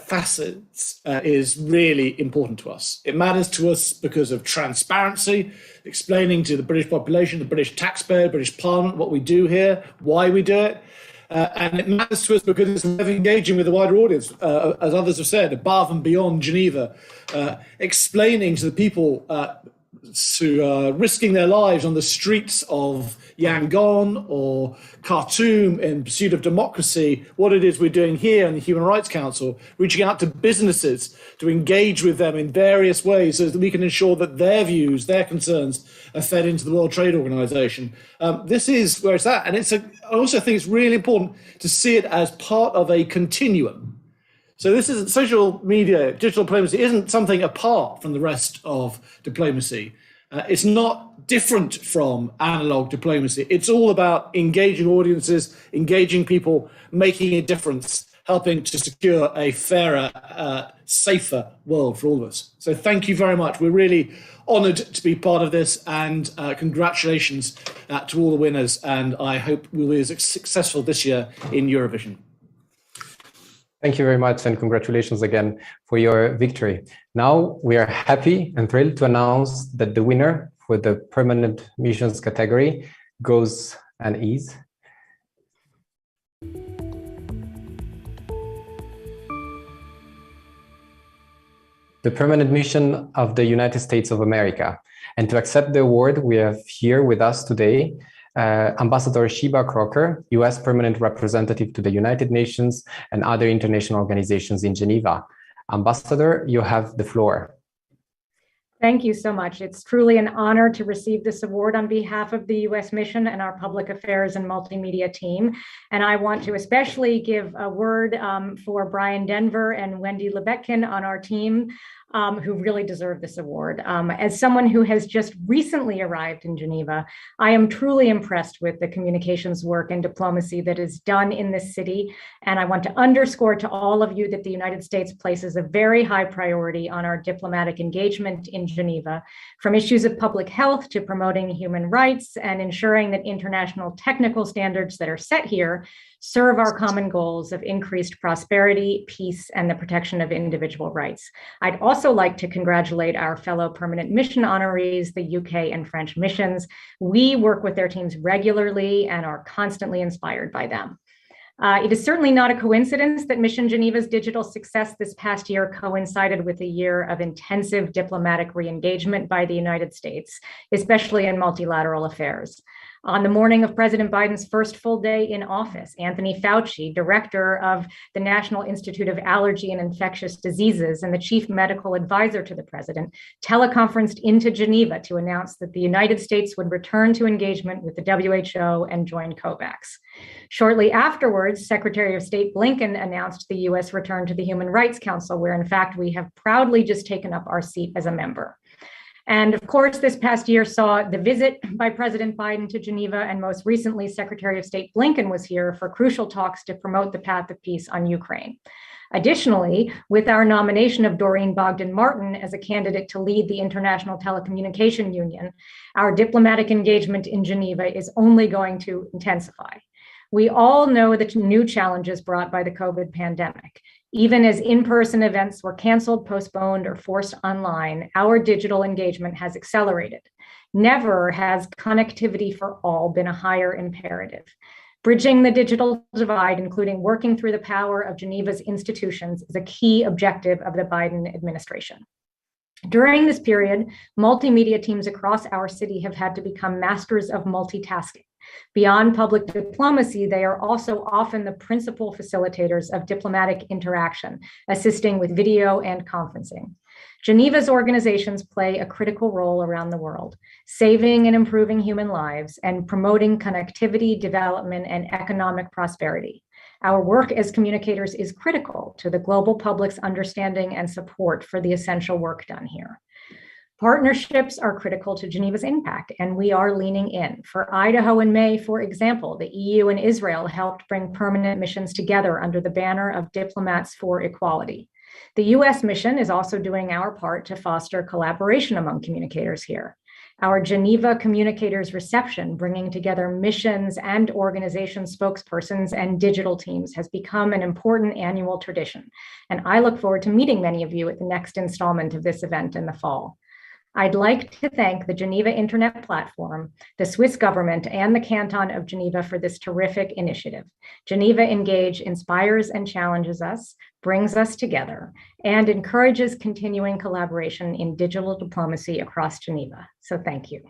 N: facets is really important to us. It matters to us because of transparency, explaining to the British population, the British taxpayer, British Parliament what we do here, why we do it. And it matters to us because it's engaging with the wider audience, as others have said, above and beyond Geneva, explaining to the people risking their lives on the streets of Yangon or Khartoum in pursuit of democracy, what it is we're doing here in the Human Rights Council, reaching out to businesses to engage with them in various ways so that we can ensure that their views, their concerns are fed into the World Trade Organization. This is where it's at. And I also think it's really important to see it as part of a continuum. So this is social media, digital diplomacy isn't something apart from the rest of diplomacy. It's not different from analog diplomacy. It's all about engaging audiences, engaging people, making a difference, helping to secure a fairer, safer world for all of us. So thank you very much. We're really honoured to be part of this, and congratulations to all the winners. And I hope we'll be as successful this year in Eurovision.
A: Thank you very much, and congratulations again for your victory. Now we are happy and thrilled to announce that the winner for the permanent missions category goes and is the permanent mission of the United States of America. And to accept the award, we have here with us today Ambassador Sheba Crocker, US Permanent Representative to the United Nations and other international organizations in Geneva. Ambassador, you have the floor.
C: Thank you so much. It's truly an honor to receive this award on behalf of the US mission and our public affairs and multimedia team. And I want to especially give a word for Brian Denver and Wendy Lebetkin on our team, who really deserve this award. As someone who has just recently arrived in Geneva, I am truly impressed with the communications work and diplomacy that is done in this city. And I want to underscore to all of you that the United States places a very high priority on our diplomatic engagement in Geneva, from issues of public health to promoting human rights and ensuring that international technical standards that are set here serve our common goals of increased prosperity, peace, and the protection of individual rights. I'd also like to congratulate our fellow permanent mission honorees, the UK and French missions. We work with their teams regularly and are constantly inspired by them. It is certainly not a coincidence that Mission Geneva's digital success this past year coincided with a year of intensive diplomatic re-engagement by the United States, especially in multilateral affairs. On the morning of President Biden's first full day in office, Anthony Fauci, director of the National Institute of Allergy and Infectious Diseases and the chief medical advisor to the president, teleconferenced into Geneva to announce that the United States would return to engagement with the WHO and join COVAX. Shortly afterwards, Secretary of State Blinken announced the US return to the Human Rights Council, where in fact we have proudly just taken up our seat as a member.
O: And of course, this past year saw the visit by President Biden to Geneva, and most recently, Secretary of State Blinken was here for crucial talks to promote the path of peace on Ukraine. Additionally, with our nomination of Doreen Bogdan-Martin as a candidate to lead the International Telecommunication Union, our diplomatic engagement in Geneva is only going to intensify. We all know the new challenges brought by the COVID pandemic. Even as in-person events were canceled, postponed, or forced online, our digital engagement has accelerated. Never has connectivity for all been a higher imperative. Bridging the digital divide, including working through the power of Geneva's institutions, is a key objective of the Biden administration. During this period, multimedia teams across our city have had to become masters of multitasking. Beyond public diplomacy, they are also often the principal facilitators of diplomatic interaction, assisting with video and conferencing. Geneva's organizations play a critical role around the world, saving and improving human lives and promoting connectivity, development, and economic prosperity. Our work as communicators is critical to the global public's understanding and support for the essential work done here. Partnerships are critical to Geneva's impact, and we are leaning in. For Idaho in May, for example, the EU and Israel helped bring permanent missions together under the banner of Diplomats for Equality. The US mission is also doing our part to foster collaboration among communicators here. Our Geneva Communicators Reception, bringing together missions and organization spokespersons and digital teams, has become an important annual tradition, and I look forward to meeting many of you at the next installment of this event in the fall. I'd like to thank the Geneva Internet Platform, the Swiss government, and the Canton of Geneva for this terrific initiative. Geneva Engage inspires and challenges us, brings us together, and encourages continuing collaboration in digital diplomacy across Geneva. So thank you.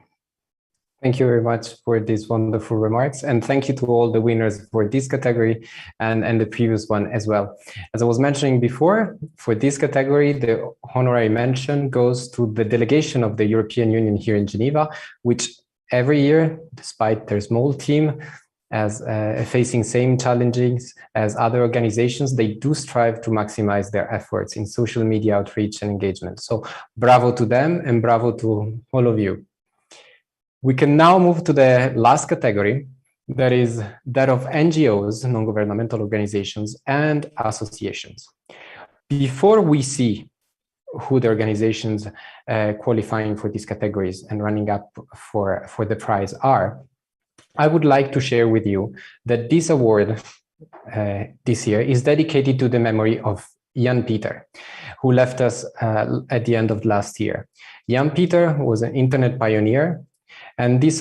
A: Thank you very much for these wonderful remarks. And thank you to all the winners for this category and the previous one as well. As I was mentioning before, for this category, the honorary mention goes to the delegation of the European Union here in Geneva, which every year, despite their small team, as facing same challenges as other organizations, they do strive to maximize their efforts in social media outreach and engagement. So bravo to them and bravo to all of you. We can now move to the last category, that is that of NGOs, non-governmental organizations, and associations. Before we see who the organizations qualifying for these categories and running up for the prize are, I would like to share with you that this award this year is dedicated to the memory of Jan Peter, who left us at the end of last year. Jan Peter was an internet pioneer, and this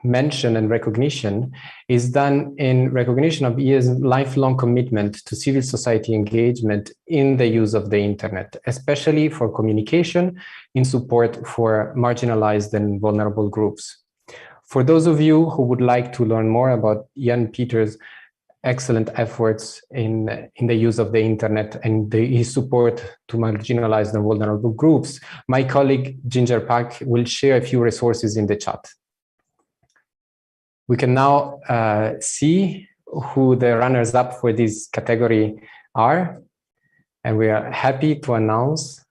A: mention and recognition is done in recognition of his lifelong commitment to civil society engagement in the use of the internet, especially for communication in support for marginalized and vulnerable groups. For those of you who would like to learn more about Jan Peter's excellent efforts in the use of the internet and his support to marginalized and vulnerable groups, my colleague Ginger Pak will share a few resources in the chat. We can now see who the runners-up for this category are, and we are happy to announce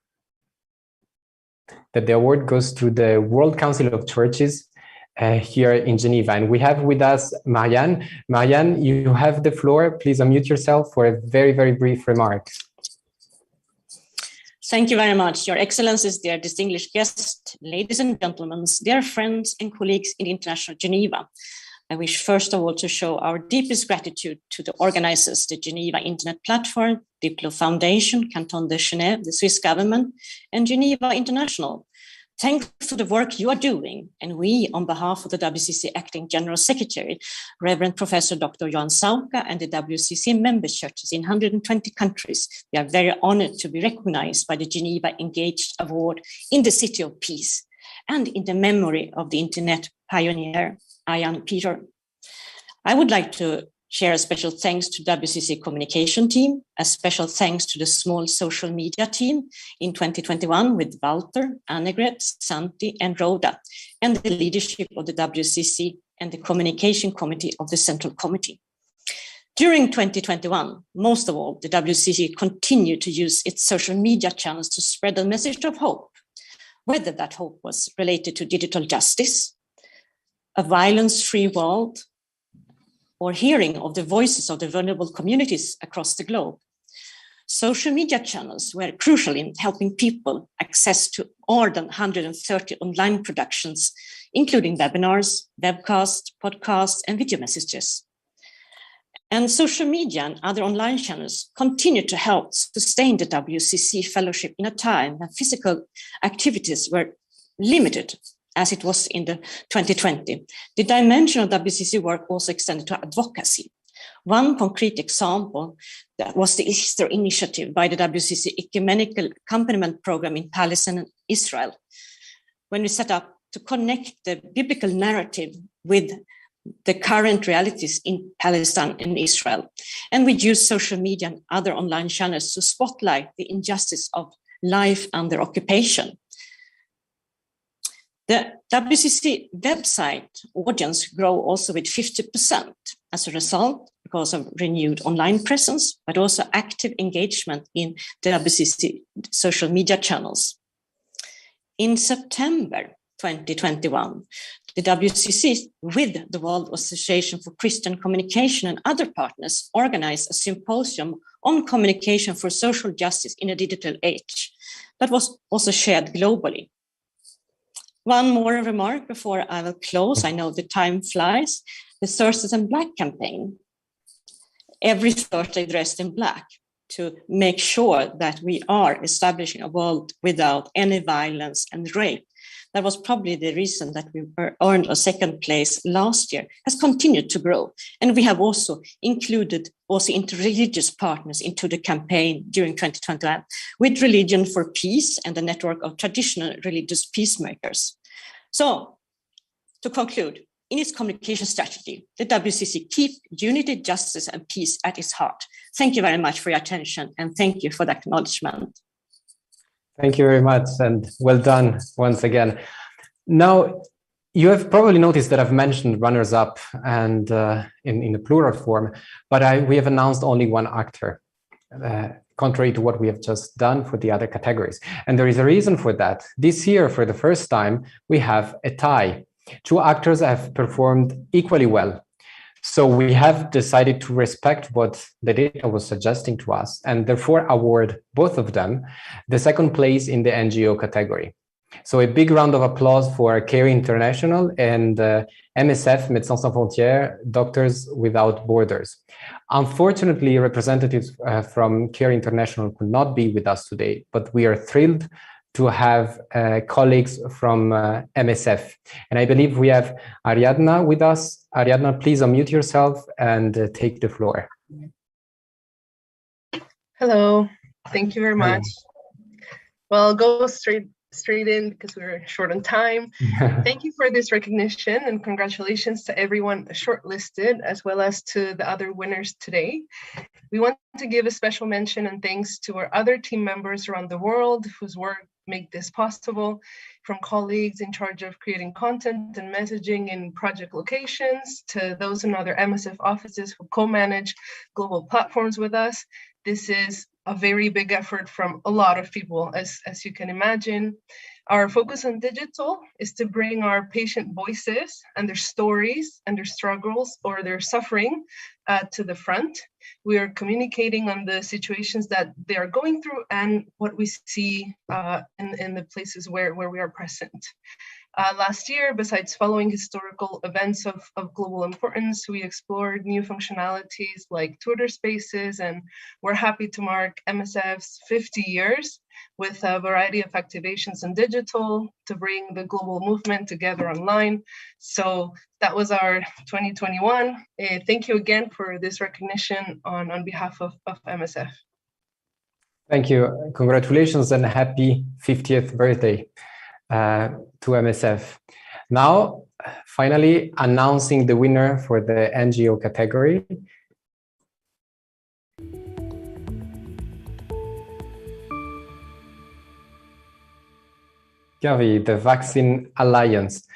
A: that the award goes to the World Council of Churches here in Geneva. And we have with us Marianne. Marianne, you have the floor. Please unmute yourself for a very, very brief remark.
P: Thank you very much. Your Excellencies, dear distinguished guests, ladies and gentlemen, dear friends and colleagues in International Geneva. I wish first of all to show our deepest gratitude to the organizers, the Geneva Internet Platform, DiploFoundation, Canton de Genève, the Swiss government, and Geneva International. Thanks for the work you are doing, and we, on behalf of the WCC Acting General Secretary, Reverend Professor Dr. Johan Sauka, and the WCC member churches in 120 countries, we are very honored to be recognized by the Geneva Engage Award in the City of Peace and in the memory of the Internet pioneer, Jan Peter. I would like to share a special thanks to WCC communication team, a special thanks to the small social media team in 2021 with Walter, Annegret, Santi, and Rhoda, and the leadership of the WCC and the communication committee of the Central Committee. During 2021, most of all, the WCC continued to use its social media channels to spread a message of hope. whether that hope was related to digital justice, a violence-free world, or hearing of the voices of the vulnerable communities across the globe. Social media channels were crucial in helping people access to more than 130 online productions, including webinars, webcasts, podcasts, and video messages. And social media and other online channels continue to help sustain the WCC fellowship in a time when physical activities were limited, as it was in the 2020. The dimension of WCC work also extended to advocacy. One concrete example that was the Easter initiative by the WCC Ecumenical Accompaniment Program in Palestine and Israel, when we set up to connect the biblical narrative with the current realities in Palestine and Israel. And we use social media and other online channels to spotlight the injustice of life under occupation. The WCC website audience grew also with 50% as a result, because of renewed online presence, but also active engagement in the WCC social media channels. In September 2021, the WCC, with the World Association for Christian Communication and other partners, organized a symposium on communication for social justice in a digital age that was also shared globally. One more remark before I will close. I know the time flies. The Thursdays in Black campaign, every Thursday dressed in black, to make sure that we are establishing a world without any violence and rape. That was probably the reason that we earned a second place last year, has continued to grow. And we have also included also interreligious partners into the campaign during 2021 with Religion for Peace and the network of traditional religious peacemakers. So to conclude, in its communication strategy, the WCC keep unity, justice, and peace at its heart. Thank you very much for your attention, and thank you for the acknowledgement.
A: Thank you very much, and well done once again. Now, you have probably noticed that I've mentioned runners-up and in the plural form, but we have announced only one actor, contrary to what we have just done for the other categories. And there is a reason for that. This year, for the first time, we have a tie. Two actors have performed equally well. So we have decided to respect what the data was suggesting to us, and therefore award both of them the second place in the NGO category. So a big round of applause for CARE International and MSF, Médecins Sans Frontières, Doctors Without Borders. Unfortunately, representatives from CARE International could not be with us today, but we are thrilled to have colleagues from MSF. And I believe we have Ariadna with us. Ariadna, please unmute yourself and take the floor.
Q: Hello, thank you very much. Well, I'll go straight in because we're short on time. Thank you for this recognition, and congratulations to everyone shortlisted, as well as to the other winners today. We want to give a special mention and thanks to our other team members around the world whose work make this possible, from colleagues in charge of creating content and messaging in project locations to those in other MSF offices who co-manage global platforms with us. This is a very big effort from a lot of people, as you can imagine. Our focus on digital is to bring our patient voices and their stories and their struggles or their suffering to the front. We are communicating on the situations that they are going through and what we see in the places where we are present. Last year, besides following historical events of global importance, we explored new functionalities like Twitter Spaces, and we're happy to mark MSF's 50 years with a variety of activations in digital to bring the global movement together online. So that was our 2021. Thank you again for this recognition on behalf of MSF.
A: Thank you. Congratulations and happy 50th birthday to MSF. Now, finally, announcing the winner for the NGO category. Gavi, the Vaccine Alliance.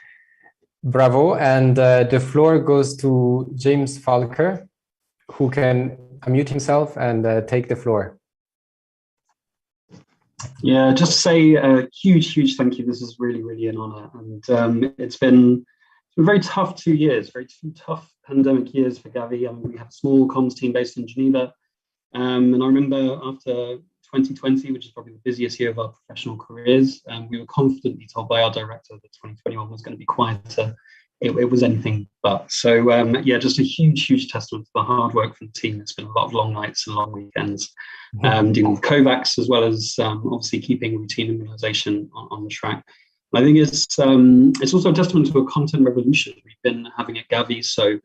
A: Bravo, and the floor goes to James Falker, who can unmute himself and take the floor.
R: Yeah, just to say a huge thank you. This is really an honor. And it's been very tough 2 years, two tough pandemic years for Gavi. We have a small comms team based in Geneva. And I remember after 2020, which is probably the busiest year of our professional careers, we were confidently told by our director that 2021 was going to be quieter. It was anything but. So yeah, just a huge testament to the hard work from the team. It's been a lot of long nights and long weekends, dealing with COVAX, as well as obviously keeping routine immunization on track. And I think it's also a testament to a content revolution we've been having at Gavi. So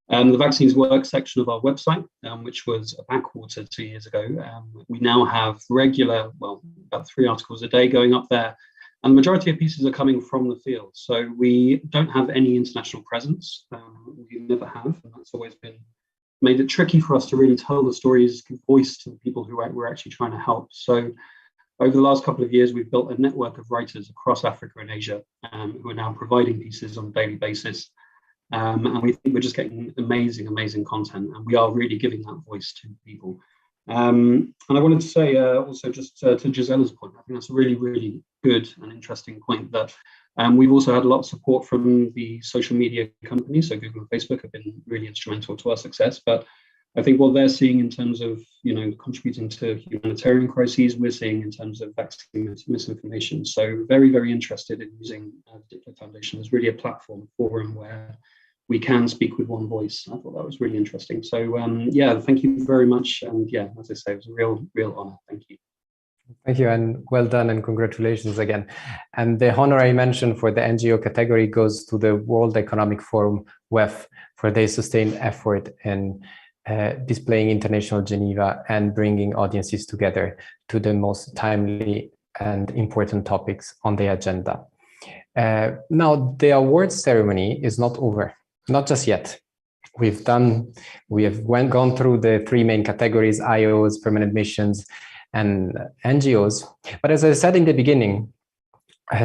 R: the vaccines work section of our website, which was a backwater 2 years ago, we now have regular, about 3 articles a day going up there. And the majority of pieces are coming from the field. So we don't have any international presence. We never have, and that's always made it tricky for us to really tell the stories, give voice to the people who we're actually trying to help. So over the last couple of years, we've built a network of writers across Africa and Asia who are now providing pieces on a daily basis. And we think we're just getting amazing content, and we are really giving that voice to people. And I wanted to say also just to Gisella's point, I think that's a really good and interesting point, that we've also had a lot of support from the social media companies. So Google and Facebook have been really instrumental to our success. But I think what they're seeing in terms of, contributing to humanitarian crises, we're seeing in terms of vaccine misinformation. So very interested in using the DiploFoundation as really a platform, forum where we can speak with one voice. I thought that was really interesting. So yeah, thank you very much. And yeah, as I say, it was a real honor. Thank you.
A: Thank you, and well done, and congratulations again. And the honorary mention for the NGO category goes to the World Economic Forum, WEF, for their sustained effort in displaying International Geneva and bringing audiences together to the most timely and important topics on the agenda. Now, the awards ceremony is not over. Not just yet. We have gone through the 3 main categories: IOs, permanent missions, and NGOs. But as I said in the beginning,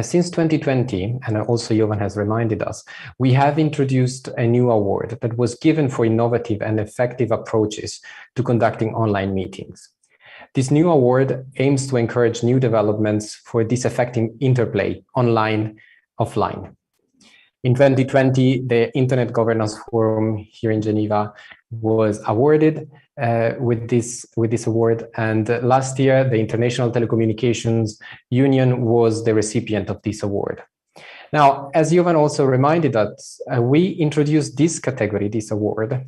A: since 2020, and also Jovan has reminded us, we have introduced a new award that was given for innovative and effective approaches to conducting online meetings. This new award aims to encourage new developments for this effective interplay online, offline. In 2020, the Internet Governance Forum here in Geneva was awarded with this award, and last year the International Telecommunications Union was the recipient of this award. Now, as Jovan also reminded us, we introduced this category, this award,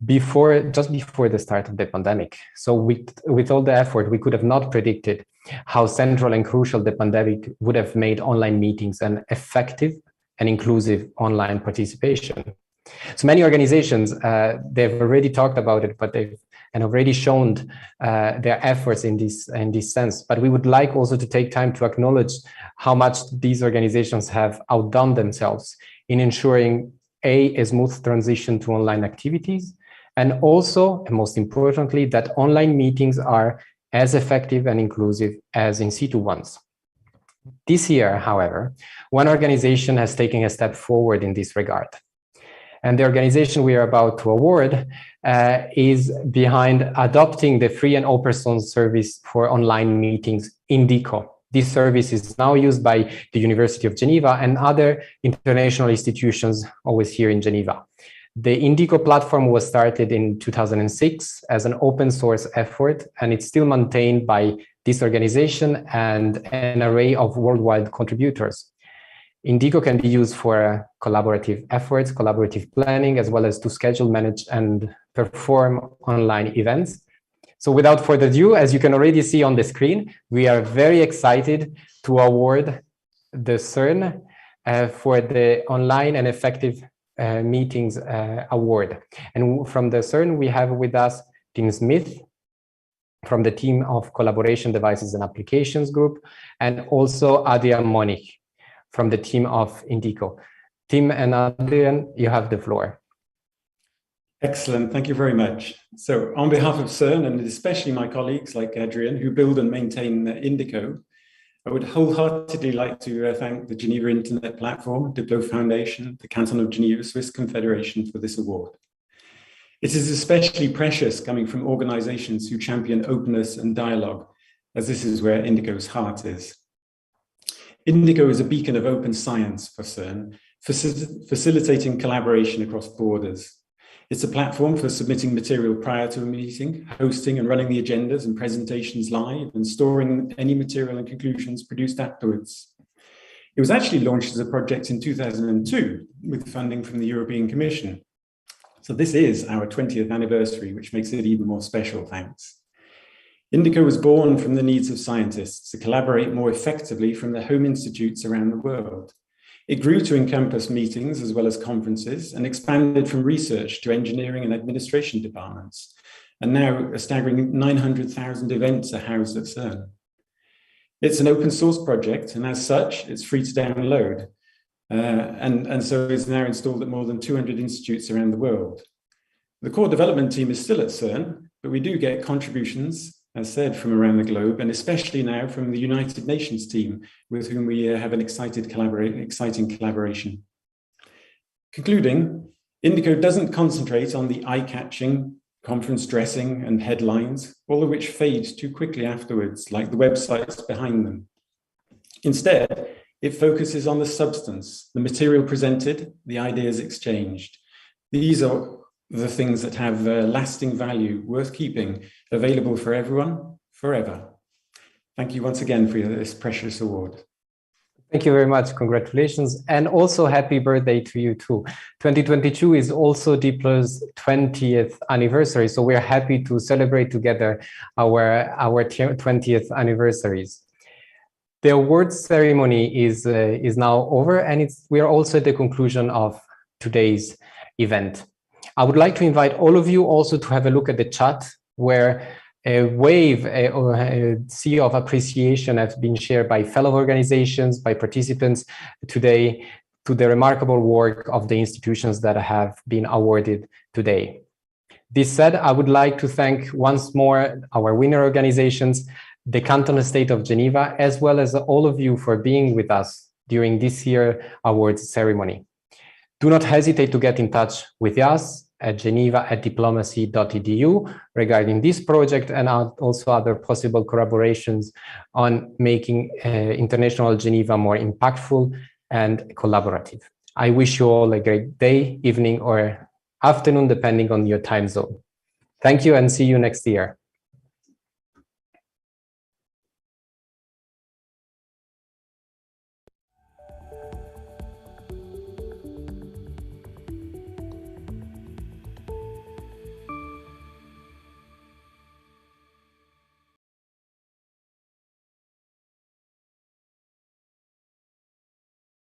A: just before the start of the pandemic. So with all the effort, we could have not predicted how central and crucial the pandemic would have made online meetings an effective and inclusive online participation. So many organizations, they've already talked about it, but they've already shown their efforts in this sense. But we would like also to take time to acknowledge how much these organizations have outdone themselves in ensuring a smooth transition to online activities, and also, and most importantly, that online meetings are as effective and inclusive as in situ ones. This year, however, one organization has taken a step forward in this regard. And the organization we are about to award is behind adopting the free and open source service for online meetings, Indigo. This service is now used by the University of Geneva and other international institutions always here in Geneva. The Indigo Platform was started in 2006 as an open source effort, and it's still maintained by this organization and an array of worldwide contributors. Indigo can be used for collaborative efforts, collaborative planning, as well as to schedule, manage, and perform online events. So without further ado, as you can already see on the screen, we are very excited to award the CERN for the Online and Effective Meetings Award. And from the CERN, we have with us Tim Smith from the team of Collaboration Devices and Applications Group, and also Adrian Monich from the team of Indigo. Tim and Adrian, you have the floor.
S: Excellent, thank you very much. So on behalf of CERN, and especially my colleagues like Adrian, who build and maintain Indigo, I would wholeheartedly like to thank the Geneva Internet Platform, DiploFoundation, the Canton of Geneva Swiss Confederation for this award. It is especially precious coming from organizations who champion openness and dialogue, as this is where Indigo's heart is. Indigo is a beacon of open science for CERN, facilitating collaboration across borders. It's a platform for submitting material prior to a meeting, hosting and running the agendas and presentations live, and storing any material and conclusions produced afterwards. It was actually launched as a project in 2002 with funding from the European Commission. So this is our 20th anniversary, which makes it even more special, thanks. Indigo was born from the needs of scientists to collaborate more effectively from their home institutes around the world. It grew to encompass meetings as well as conferences and expanded from research to engineering and administration departments. And now a staggering 900,000 events are housed at CERN. It's an open source project, and as such, it's free to download. And so it's now installed at more than 200 institutes around the world. The core development team is still at CERN, but we do get contributions, as said, from around the globe, and especially now from the United Nations team, with whom we have an exciting collaboration. Concluding, Indigo doesn't concentrate on the eye-catching conference dressing and headlines, all of which fade too quickly afterwards, like the websites behind them. Instead, it focuses on the substance, the material presented, the ideas exchanged. These are the things that have lasting value, worth keeping, available for everyone, forever. Thank you once again for this precious award.
A: Thank you very much. Congratulations. And also happy birthday to you too. 2022 is also Diplo's 20th anniversary. So we're happy to celebrate together our 20th anniversaries. The awards ceremony is now over, and we are also at the conclusion of today's event. I would like to invite all of you also to have a look at the chat, where a wave or a sea of appreciation has been shared by fellow organizations, by participants today, to the remarkable work of the institutions that have been awarded today. This said, I would like to thank once more our winner organizations, the Canton State of Geneva, as well as all of you for being with us during this year's awards ceremony. Do not hesitate to get in touch with us at geneva@diplomacy.edu regarding this project and also other possible collaborations on making International Geneva more impactful and collaborative. I wish you all a great day, evening, or afternoon, depending on your time zone. Thank you and see you next year.